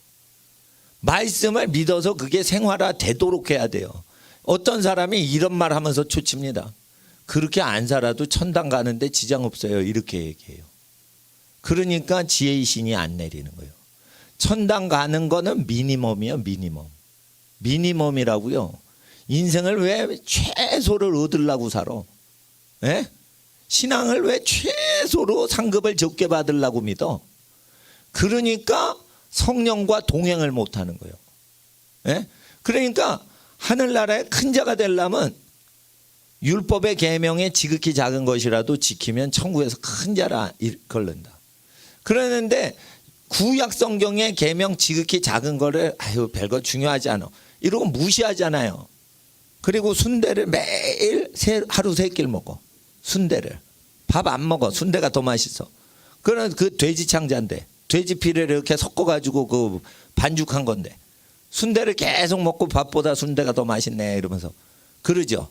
S1: 말씀을 믿어서 그게 생활화 되도록 해야 돼요. 어떤 사람이 이런 말 하면서 초칩니다. 그렇게 안 살아도 천당 가는데 지장 없어요. 이렇게 얘기해요. 그러니까 지혜의 신이 안 내리는 거예요. 천당 가는 거는 미니멈이에요. 미니멈이라고요. 인생을 왜 최소를 얻으려고 살아? 예? 신앙을 왜 최소로 상급을 적게 받으려고 믿어? 그러니까 성령과 동행을 못하는 거예요. 예? 그러니까 하늘나라의 큰 자가 되려면 율법의 계명에 지극히 작은 것이라도 지키면 천국에서 큰 자라 걸른다. 그러는데 구약 성경의 계명 지극히 작은 거를 아유 별거 중요하지 않아 이러고 무시하잖아요. 그리고 순대를 매일 하루 3끼를 먹어. 순대를 밥 안 먹어. 순대가 더 맛있어. 그런 그 돼지 창자인데 돼지 피를 이렇게 섞어가지고 그 반죽한 건데 순대를 계속 먹고 밥보다 순대가 더 맛있네 이러면서 그러죠.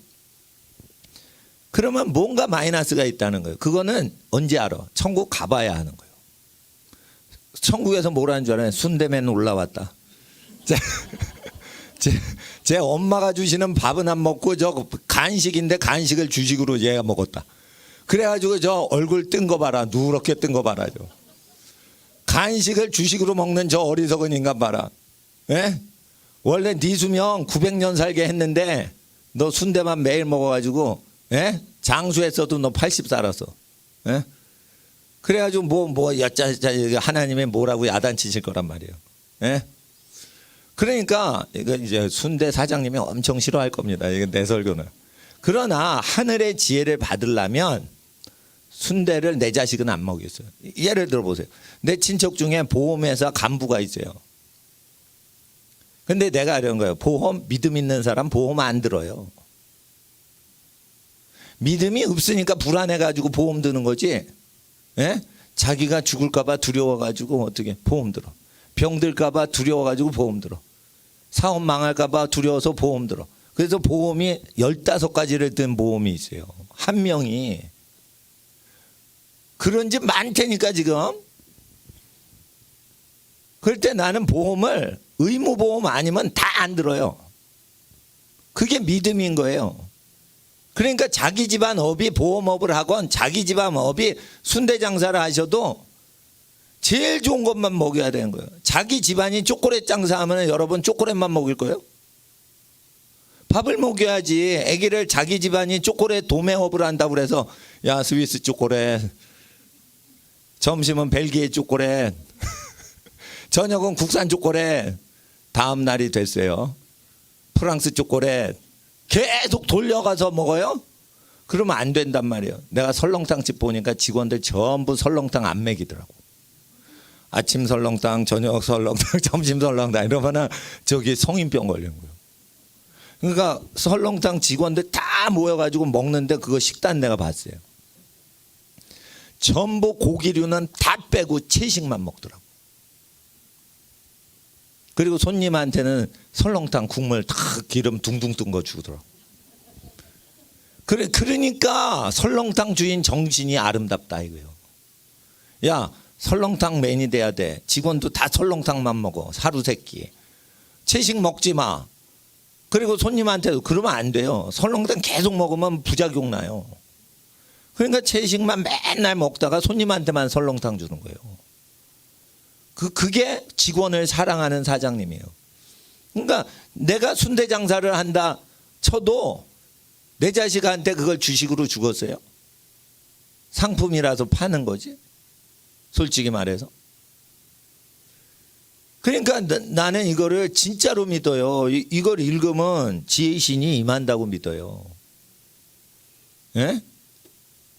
S1: 그러면 뭔가 마이너스가 있다는 거예요. 그거는 언제 알아? 천국 가봐야 하는 거예요. 천국에서 뭐라는 줄 알아요? 순대맨 올라왔다. 제 엄마가 주시는 밥은 안 먹고 저 간식인데 간식을 주식으로 얘가 먹었다. 그래가지고 저 얼굴 뜬 거 봐라. 누렇게 뜬 거 봐라. 저. 간식을 주식으로 먹는 저 어리석은 인간 봐라. 예? 원래 네 수명 900년 살게 했는데 너 순대만 매일 먹어가지고 예? 장수했어도 너 80 살았어. 예? 그래가지고 뭐 하나님의 뭐라고 야단치실 거란 말이에요. 예? 그러니까 이거 이제 순대 사장님이 엄청 싫어할 겁니다. 이게 내 설교는. 그러나 하늘의 지혜를 받으려면 순대를 내 자식은 안 먹였어요. 예를 들어 보세요. 내 친척 중에 보험회사 간부가 있어요. 근데 내가 이런 거예요. 보험 믿음 있는 사람 보험 안 들어요. 믿음이 없으니까 불안해가지고 보험 드는 거지. 예? 자기가 죽을까봐 두려워가지고 어떻게 보험 들어. 병들까봐 두려워가지고 보험 들어. 사업 망할까봐 두려워서 보험 들어. 그래서 보험이 15가지를 든 보험이 있어요. 한 명이. 그런 집 많다니까 지금. 그럴 때 나는 보험을 의무보험 아니면 다 안 들어요. 그게 믿음인 거예요. 그러니까 자기 집안 업이 보험업을 하건 자기 집안 업이 순대 장사를 하셔도 제일 좋은 것만 먹여야 되는 거예요. 자기 집안이 초콜릿 장사하면 여러분 초콜릿만 먹일 거예요? 밥을 먹여야지. 아기를 자기 집안이 초콜릿 도매업을 한다고 그래서 야 스위스 초콜릿, 점심은 벨기에 초콜릿, 저녁은 국산 초콜릿, 다음 날이 됐어요. 프랑스 초콜릿 계속 돌려가서 먹어요? 그러면 안 된단 말이에요. 내가 설렁탕집 보니까 직원들 전부 설렁탕 안 먹이더라고. 아침 설렁탕, 저녁 설렁탕, 점심 설렁탕 이러면은 저기 성인병 걸리는 거예요. 그러니까 설렁탕 직원들 다 모여가지고 먹는데 그거 식단 내가 봤어요. 전부 고기류는 다 빼고 채식만 먹더라고. 그리고 손님한테는 설렁탕 국물 다 기름 둥둥 뜬 거 주더라고. 그러니까 설렁탕 주인 정신이 아름답다 이거예요. 야 설렁탕 맨이 돼야 돼. 직원도 다 설렁탕만 먹어. 하루 3끼. 채식 먹지 마. 그리고 손님한테도 그러면 안 돼요. 설렁탕 계속 먹으면 부작용 나요. 그러니까 채식만 맨날 먹다가 손님한테만 설렁탕 주는 거예요. 그게 직원을 사랑하는 사장님이에요. 그러니까 내가 순대 장사를 한다 쳐도 내 자식한테 그걸 주식으로 주겠어요? 상품이라서 파는 거지, 솔직히 말해서. 그러니까 나는 이거를 진짜로 믿어요. 이걸 읽으면 지혜의 신이 임한다고 믿어요. 예?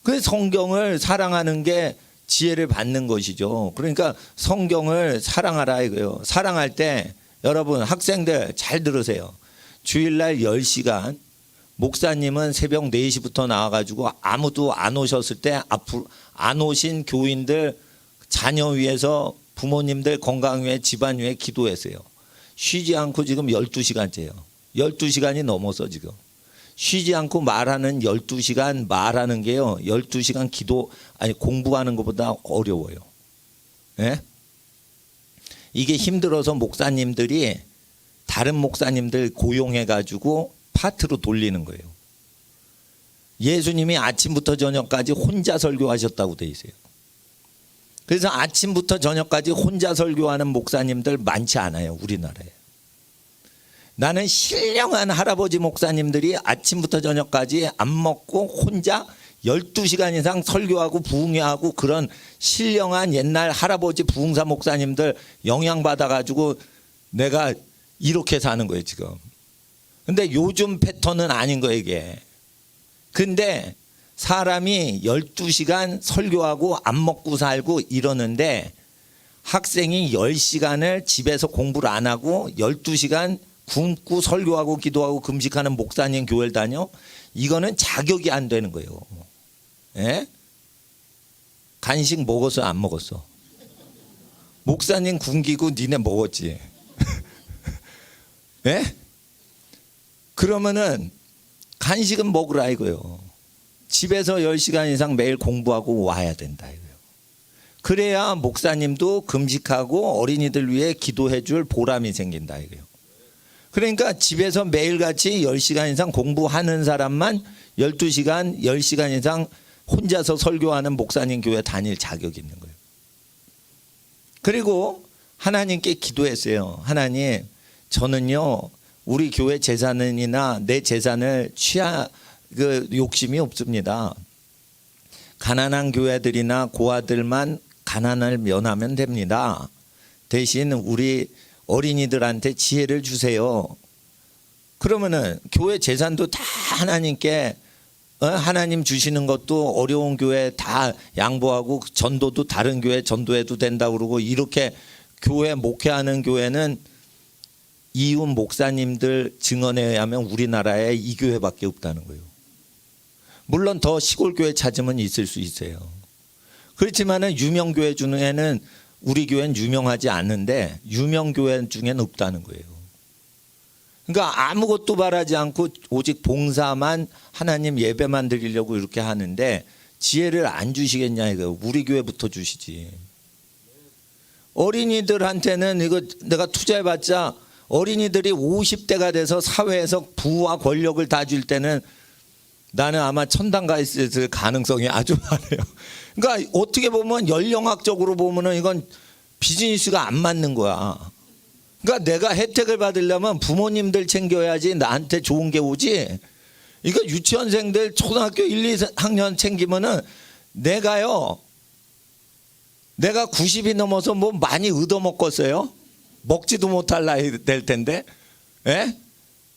S1: 그 성경을 사랑하는 게 지혜를 받는 것이죠. 그러니까 성경을 사랑하라 이거예요. 사랑할 때 여러분 학생들 잘 들으세요. 주일날 10시간 목사님은 새벽 4시부터 나와가지고 아무도 안 오셨을 때 앞으로 안 오신 교인들 자녀 위해서 부모님들 건강 위해 집안 위해 기도했어요. 쉬지 않고 지금 12시간째예요. 12시간이 넘어서 지금. 쉬지 않고 말하는 12시간 말하는 게요. 12시간 공부하는 것보다 어려워요. 예? 이게 힘들어서 목사님들이 다른 목사님들 고용해가지고 파트로 돌리는 거예요. 예수님이 아침부터 저녁까지 혼자 설교하셨다고 돼 있어요. 그래서 아침부터 저녁까지 혼자 설교하는 목사님들 많지 않아요, 우리나라에. 나는 신령한 할아버지 목사님들이 아침부터 저녁까지 안 먹고 혼자 12시간 이상 설교하고 부흥회하고 그런 신령한 옛날 할아버지 부흥사 목사님들 영향받아가지고 내가 이렇게 사는 거예요, 지금. 근데 요즘 패턴은 아닌 거예요, 이게. 근데 사람이 12시간 설교하고 안 먹고 살고 이러는데 학생이 10시간을 집에서 공부를 안 하고 12시간 굶고 설교하고 기도하고 금식하는 목사님 교회를 다녀? 이거는 자격이 안 되는 거예요. 예? 간식 먹었어 안 먹었어? 목사님 굶기고 니네 먹었지. 예? 그러면은 간식은 먹으라 이거요. 집에서 10시간 이상 매일 공부하고 와야 된다 이거요. 그래야 목사님도 금식하고 어린이들 위해 기도해 줄 보람이 생긴다 이거요. 그러니까 집에서 매일같이 10시간 이상 공부하는 사람만 12시간, 10시간 이상 혼자서 설교하는 목사님 교회 다닐 자격이 있는 거예요. 그리고 하나님께 기도했어요. 하나님, 저는요 우리 교회 재산이나 내 재산을 욕심이 없습니다. 가난한 교회들이나 고아들만 가난을 면하면 됩니다. 대신 우리 어린이들한테 지혜를 주세요. 그러면은 교회 재산도 다 하나님께 하나님 주시는 것도 어려운 교회 다 양보하고 전도도 다른 교회 전도해도 된다고 그러고 이렇게 교회 목회하는 교회는 이웃 목사님들 증언에 의하면 우리나라에 이 교회밖에 없다는 거예요. 물론 더 시골 교회 찾으면 있을 수 있어요. 그렇지만은 유명 교회 중에는 우리 교회는 유명하지 않는데 유명 교회 중에는 없다는 거예요. 그러니까 아무것도 바라지 않고 오직 봉사만 하나님 예배만 드리려고 이렇게 하는데 지혜를 안 주시겠냐 이거. 우리 교회부터 주시지. 어린이들한테는 이거 내가 투자해봤자 어린이들이 50대가 돼서 사회에서 부와 권력을 다 줄 때는 나는 아마 천당 가 있을 가능성이 아주 많아요. 그러니까 어떻게 보면 연령학적으로 보면은 이건 비즈니스가 안 맞는 거야. 그러니까 내가 혜택을 받으려면 부모님들 챙겨야지 나한테 좋은 게 오지. 이거 유치원생들 초등학교 1, 2학년 챙기면은 내가 90이 넘어서 뭐 많이 얻어먹겠어요? 먹지도 못할 나이 될 텐데. 예?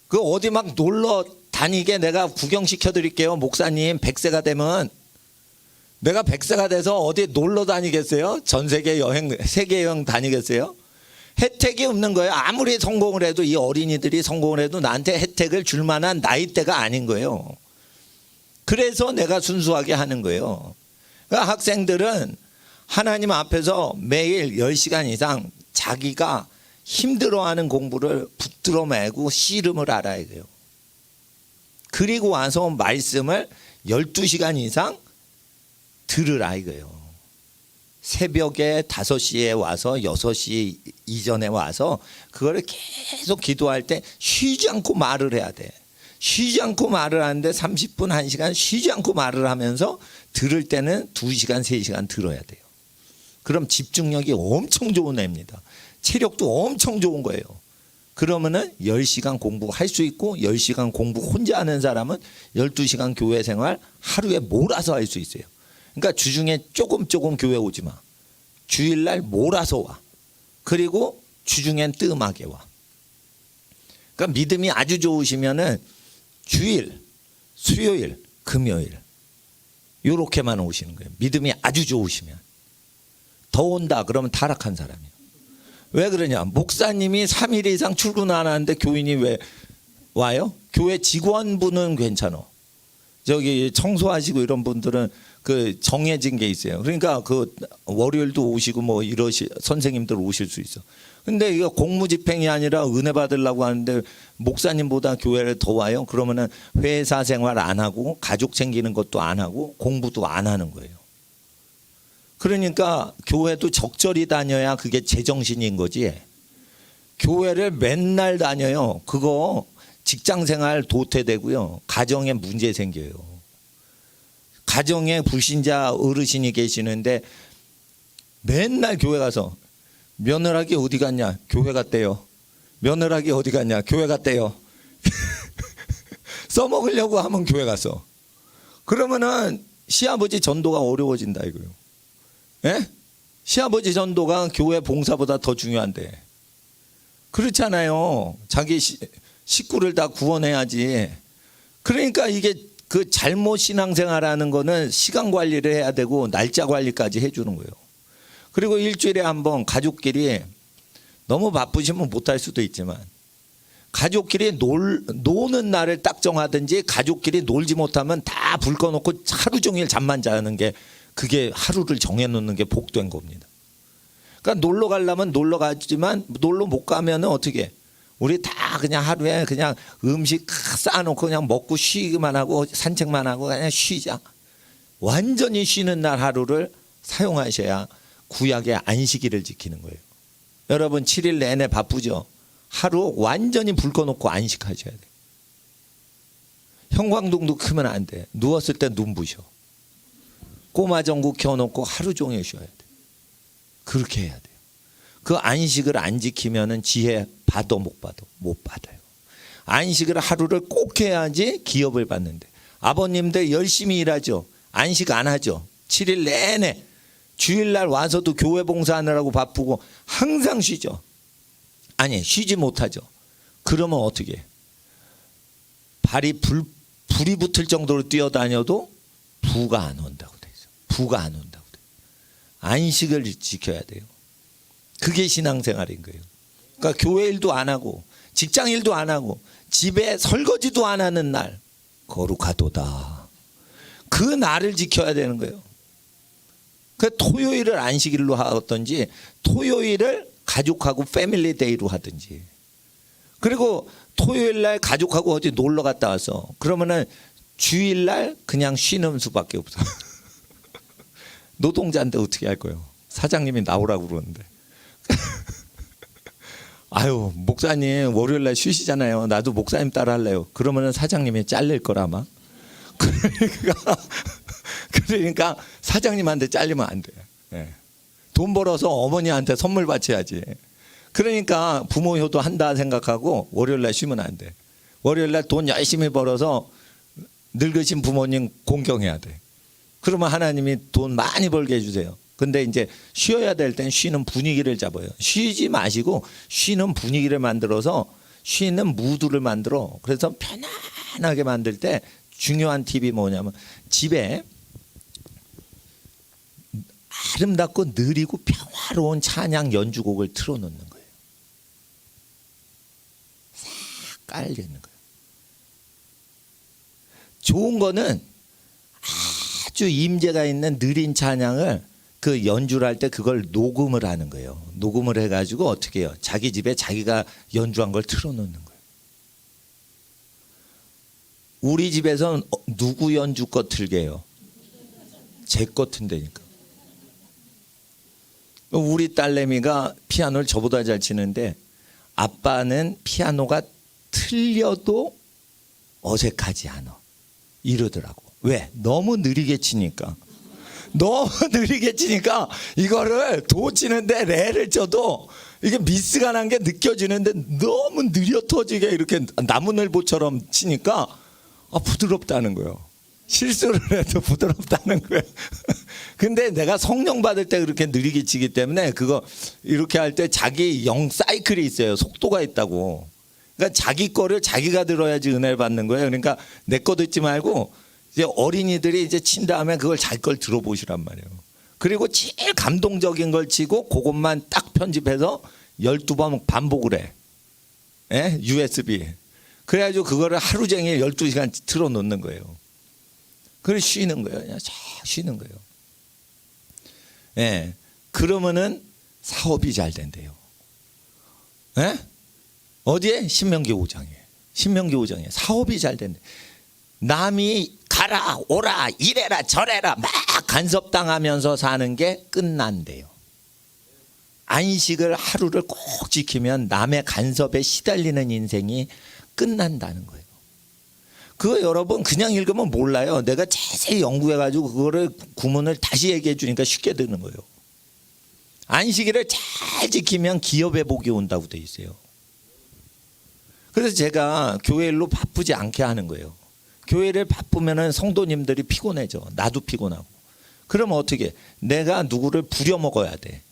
S1: 그 어디 막 놀러 다니게 내가 구경시켜 드릴게요. 목사님 100세가 되면. 내가 100세가 돼서 어디 놀러 다니겠어요? 전 세계 여행, 세계 여행 다니겠어요? 혜택이 없는 거예요. 아무리 성공을 해도 이 어린이들이 성공을 해도 나한테 혜택을 줄 만한 나이대가 아닌 거예요. 그래서 내가 순수하게 하는 거예요. 그러니까 학생들은 하나님 앞에서 매일 10시간 이상 자기가 힘들어하는 공부를 붙들어 매고 씨름을 알아야 돼요. 그리고 와서 말씀을 12시간 이상 들으라 이거예요. 새벽에 5시에 와서 6시 이전에 와서 그거를 계속 기도할 때 쉬지 않고 말을 해야 돼. 쉬지 않고 말을 하는데 30분, 1시간 쉬지 않고 말을 하면서 들을 때는 2시간, 3시간 들어야 돼요. 그럼 집중력이 엄청 좋은 애입니다. 체력도 엄청 좋은 거예요. 그러면은 10시간 공부할 수 있고 10시간 공부 혼자 하는 사람은 12시간 교회 생활 하루에 몰아서 할 수 있어요. 그러니까 주중에 조금 교회 오지 마. 주일날 몰아서 와. 그리고 주중엔 뜸하게 와. 그러니까 믿음이 아주 좋으시면은 주일, 수요일, 금요일 요렇게만 오시는 거예요. 믿음이 아주 좋으시면. 더 온다 그러면 타락한 사람이에요. 왜 그러냐? 목사님이 3일 이상 출근 안 하는데 교인이 왜 와요? 교회 직원분은 괜찮아. 저기 청소하시고 이런 분들은 그 정해진 게 있어요. 그러니까 그 월요일도 오시고 뭐 선생님들 오실 수 있어. 근데 이거 공무집행이 아니라 은혜 받으려고 하는데 목사님보다 교회를 더 와요? 그러면은 회사 생활 안 하고 가족 챙기는 것도 안 하고 공부도 안 하는 거예요. 그러니까 교회도 적절히 다녀야 그게 제정신인 거지. 교회를 맨날 다녀요. 그거 직장생활 도태되고요. 가정에 문제 생겨요. 가정에 불신자 어르신이 계시는데 맨날 교회 가서 며느라기 어디 갔냐? 교회 갔대요. 며느라기 어디 갔냐? 교회 갔대요. 써먹으려고 하면 교회 갔어. 그러면은 시아버지 전도가 어려워진다 이거요. 예? 시아버지 전도가 교회 봉사보다 더 중요한데. 그렇잖아요. 자기 식구를 다 구원해야지. 그러니까 이게 그 잘못 신앙생활하는 거는 시간 관리를 해야 되고 날짜 관리까지 해주는 거예요. 그리고 일주일에 한 번 가족끼리 너무 바쁘시면 못할 수도 있지만 가족끼리 노는 날을 딱 정하든지 가족끼리 놀지 못하면 다 불 꺼놓고 하루 종일 잠만 자는 게 그게 하루를 정해놓는 게 복된 겁니다. 그러니까 놀러 가려면 놀러 가지만 놀러 못 가면은 어떻게? 우리 다 그냥 하루에 그냥 음식 쌓아놓고 그냥 먹고 쉬기만 하고 산책만 하고 그냥 쉬자. 완전히 쉬는 날 하루를 사용하셔야 구약의 안식일을 지키는 거예요. 여러분 7일 내내 바쁘죠? 하루 완전히 불 꺼놓고 안식하셔야 돼요. 형광등도 켜면 안 돼. 누웠을 때 눈부셔. 꼬마 전구 켜놓고 하루 종일 쉬어야 돼. 그렇게 해야 돼요. 그 안식을 안 지키면은 지혜 받도 못 받아요. 안식을 하루를 꼭 해야지 기업을 받는데 아버님들 열심히 일하죠. 안식 안 하죠. 7일 내내 주일날 와서도 교회 봉사하느라고 바쁘고 항상 쉬죠. 아니 쉬지 못하죠. 그러면 어떻게 해? 발이 불이 붙을 정도로 뛰어다녀도 부가 안 온다고 돼 있어. 부가 안 온다고 돼. 안식을 지켜야 돼요. 그게 신앙생활인 거예요. 그러니까 교회 일도 안 하고 직장 일도 안 하고 집에 설거지도 안 하는 날 거룩하도다. 그 날을 지켜야 되는 거예요. 그 토요일을 안식일로 하든지 토요일을 가족하고 패밀리 데이로 하든지 그리고 토요일날 가족하고 어디 놀러 갔다 와서 그러면은 주일날 그냥 쉬는 수밖에 없어. 노동자인데 어떻게 할 거예요? 사장님이 나오라고 그러는데. 아유 목사님 월요일날 쉬시잖아요. 나도 목사님 따라 할래요. 그러면은 사장님이 잘릴 거라마. 그러니까 사장님한테 잘리면 안 돼. 네. 돈 벌어서 어머니한테 선물 바쳐야지. 그러니까 부모 효도 한다 생각하고 월요일날 쉬면 안 돼. 월요일날 돈 열심히 벌어서 늙으신 부모님 공경해야 돼. 그러면 하나님이 돈 많이 벌게 해주세요. 근데 이제 쉬어야 될 땐 쉬는 분위기를 잡아요. 쉬지 마시고 쉬는 분위기를 만들어서 쉬는 무드를 만들어. 그래서 편안하게 만들 때 중요한 팁이 뭐냐면 집에 아름답고 느리고 평화로운 찬양 연주곡을 틀어놓는 거예요. 싹 깔려있는 거예요. 좋은 거는 아주 임재가 있는 느린 찬양을 그 연주를 할 때 그걸 녹음을 하는 거예요. 녹음을 해가지고 어떻게 해요? 자기 집에 자기가 연주한 걸 틀어놓는 거예요. 우리 집에서는 누구 연주 거 틀게 해요? 제 거 튼다니까. 우리 딸내미가 피아노를 저보다 잘 치는데 아빠는 피아노가 틀려도 어색하지 않아 이러더라고. 왜? 너무 느리게 치니까. 너무 느리게 치니까 이거를 도 치는데 레를 쳐도 이게 미스가 난 게 느껴지는데 너무 느려 터지게 이렇게 나무늘보처럼 치니까 부드럽다는 거예요. 실수를 해도 부드럽다는 거예요. 근데 내가 성령 받을 때 그렇게 느리게 치기 때문에 그거 이렇게 할 때 자기 영 사이클이 있어요. 속도가 있다고. 그러니까 자기 거를 자기가 들어야지 은혜를 받는 거예요. 그러니까 내 거 듣지 말고 이제 어린이들이 이제 친 다음에 그걸 자기 걸 들어보시란 말이에요. 그리고 제일 감동적인 걸 치고 그것만 딱 편집해서 12번 반복을 해. 예? USB. 그래가지고 그거를 하루 종일 12시간 틀어놓는 거예요. 그래 쉬는 거예요. 그냥 쫙 쉬는 거예요. 예. 그러면은 사업이 잘 된대요. 예? 어디에? 신명기 5장에. 신명기 5장에 사업이 잘 된대. 남이 가라 오라 이래라 저래라 막 간섭당하면서 사는 게 끝난대요. 안식을 하루를 꼭 지키면 남의 간섭에 시달리는 인생이 끝난다는 거예요. 그거 여러분 그냥 읽으면 몰라요. 내가 자세히 연구해가지고 그거를 구문을 다시 얘기해 주니까 쉽게 되는 거예요. 안식일을 잘 지키면 기업의 복이 온다고 돼 있어요. 그래서 제가 교회 일로 바쁘지 않게 하는 거예요. 교회를 바쁘면은 성도님들이 피곤해져. 나도 피곤하고. 그러면 어떻게? 내가 누구를 부려먹어야 돼.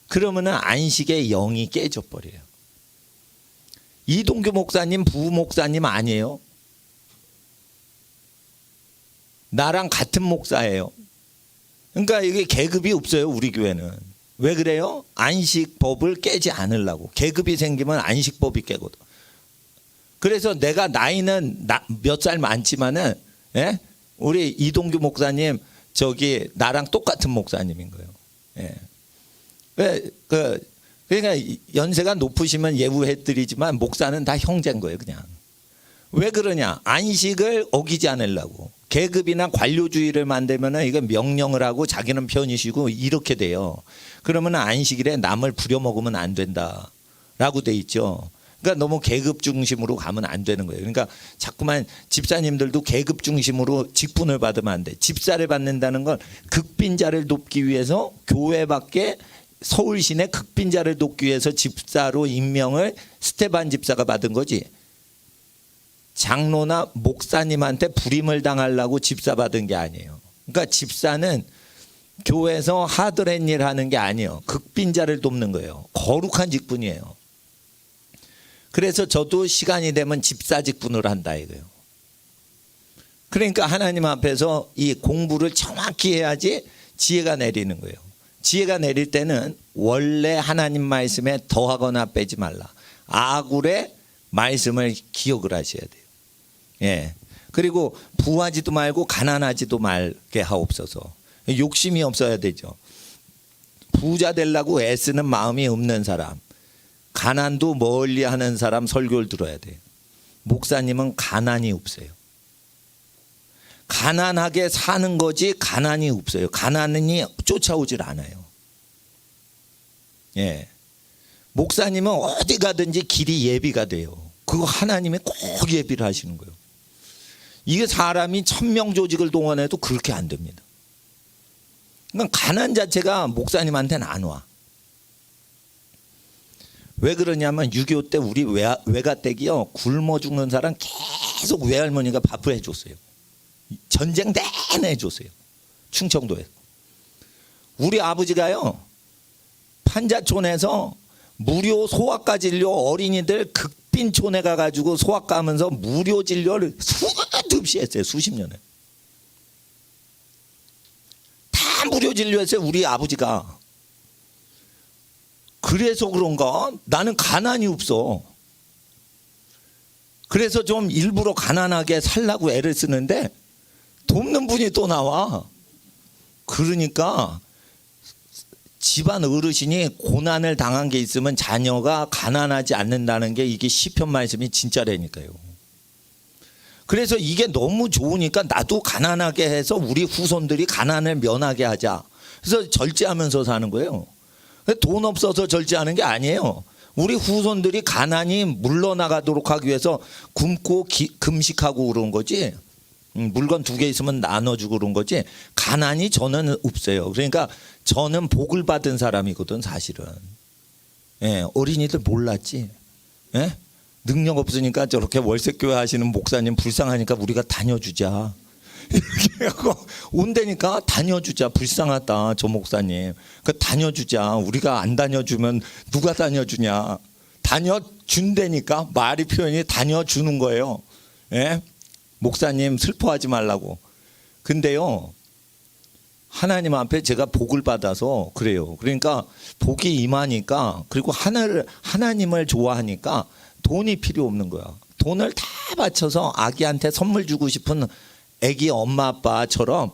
S1: 그러면은 안식의 영이 깨져 버려요. 이동규 목사님 부부 목사님 아니에요. 나랑 같은 목사예요. 그러니까 이게 계급이 없어요. 우리 교회는. 왜 그래요? 안식법을 깨지 않으려고. 계급이 생기면 안식법이 깨거든. 그래서 내가 나이는 몇 살 많지만은 예? 우리 이동규 목사님 저기 나랑 똑같은 목사님인 거예요. 예. 그러니까 연세가 높으시면 예우해드리지만 목사는 다 형제인 거예요. 그냥. 왜 그러냐? 안식을 어기지 않으려고. 계급이나 관료주의를 만들면은 이거 명령을 하고 자기는 편히 쉬고 이렇게 돼요. 그러면 안식일에 남을 부려먹으면 안 된다라고 돼 있죠. 그러니까 너무 계급 중심으로 가면 안 되는 거예요. 그러니까 자꾸만 집사님들도 계급 중심으로 직분을 받으면 안 돼. 집사를 받는다는 건 극빈자를 돕기 위해서 교회 밖에 서울 시내 극빈자를 돕기 위해서 집사로 임명을 스테반 집사가 받은 거지. 장로나 목사님한테 불임을 당하려고 집사 받은 게 아니에요. 그러니까 집사는 교회에서 하드렛 일 하는 게 아니에요. 극빈자를 돕는 거예요. 거룩한 직분이에요. 그래서 저도 시간이 되면 집사 직분을 한다 이거예요. 그러니까 하나님 앞에서 이 공부를 정확히 해야지 지혜가 내리는 거예요. 지혜가 내릴 때는 원래 하나님 말씀에 더하거나 빼지 말라. 아굴의 말씀을 기억을 하셔야 돼요. 예. 그리고 부하지도 말고 가난하지도 말게 하옵소서. 욕심이 없어야 되죠. 부자 되려고 애쓰는 마음이 없는 사람, 가난도 멀리 하는 사람 설교를 들어야 돼요. 목사님은 가난이 없어요. 가난하게 사는 거지 가난이 없어요. 가난이 쫓아오질 않아요. 예. 목사님은 어디 가든지 길이 예비가 돼요. 그거 하나님이 꼭 예비를 하시는 거예요. 이게 사람이 1000명 조직을 동원해도 그렇게 안 됩니다. 그러니까 가난 자체가 목사님한테는 안 와. 왜 그러냐면 6.25 때 우리 외가댁이요 굶어 죽는 사람 계속 외할머니가 밥을 해줬어요. 전쟁 내내 해줬어요. 충청도에서. 우리 아버지가요 판자촌에서 무료 소아과 진료 어린이들 극빈촌에 가가지고 소아과 하면서 무료 진료를 수도 없이 했어요. 수십 년에. 다 무료 진료했어요. 우리 아버지가. 그래서 그런가? 나는 가난이 없어. 그래서 좀 일부러 가난하게 살라고 애를 쓰는데 돕는 분이 또 나와. 그러니까 집안 어르신이 고난을 당한 게 있으면 자녀가 가난하지 않는다는 게 이게 시편 말씀이 진짜라니까요. 그래서 이게 너무 좋으니까 나도 가난하게 해서 우리 후손들이 가난을 면하게 하자. 그래서 절제하면서 사는 거예요. 돈 없어서 절제하는 게 아니에요. 우리 후손들이 가난이 물러나가도록 하기 위해서 굶고 금식하고 그런 거지. 물건 2개 있으면 나눠주고 그런 거지. 가난이 저는 없어요. 그러니까 저는 복을 받은 사람이거든 사실은. 예, 어린이들 몰랐지. 예? 능력 없으니까 저렇게 월세교회 하시는 목사님 불쌍하니까 우리가 다녀주자. 이렇게 하고 온다니까 다녀주자. 불쌍하다 저 목사님. 그 다녀주자. 우리가 안 다녀주면 누가 다녀주냐. 다녀준다니까. 말이 표현이 다녀주는 거예요. 예? 목사님 슬퍼하지 말라고. 근데요 하나님 앞에 제가 복을 받아서 그래요. 그러니까 복이 임하니까, 그리고 하나님을 좋아하니까 돈이 필요 없는 거야. 돈을 다 바쳐서 아기한테 선물 주고 싶은 아기 엄마 아빠처럼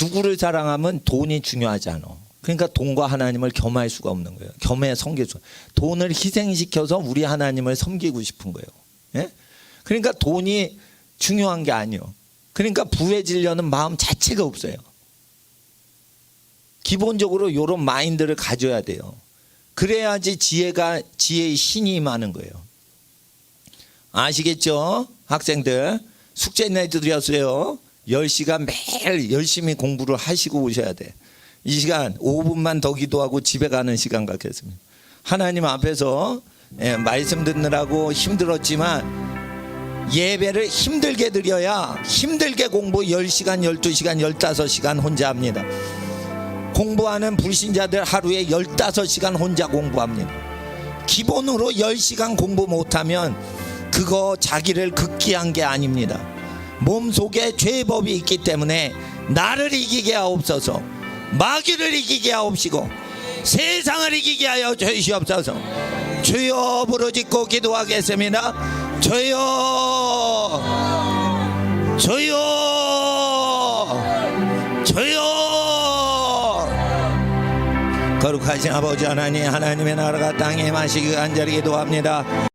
S1: 누구를 사랑하면 돈이 중요하지 않아. 그러니까 돈과 하나님을 겸할 수가 없는 거예요. 겸해 섬길 수. 돈을 희생시켜서 우리 하나님을 섬기고 싶은 거예요. 예? 그러니까 돈이 중요한 게 아니에요. 그러니까 부해지려는 마음 자체가 없어요. 기본적으로 이런 마인드를 가져야 돼요. 그래야지 지혜의 신이 임하는 거예요. 아시겠죠? 학생들 숙제 내드렸어요. 10시간 매일 열심히 공부를 하시고 오셔야 돼. 이 시간 5분만 더 기도하고 집에 가는 시간 갖겠습니다. 하나님 앞에서 말씀 듣느라고 힘들었지만 예배를 힘들게 드려야 힘들게 공부 10시간, 12시간, 15시간 혼자 합니다. 공부하는 불신자들 하루에 15시간 혼자 공부합니다. 기본으로 10시간 공부 못하면 그거 자기를 극기한 게 아닙니다. 몸속에 죄법이 있기 때문에 나를 이기게 하옵소서. 마귀를 이기게 하옵시고 세상을 이기게 하여 주시옵소서. 주여 부르짖고 기도하겠습니다. 주여, 주여, 주여. 거룩하신 아버지 하나님, 하나님의 나라가 땅에 마시기 간절히 기도합니다.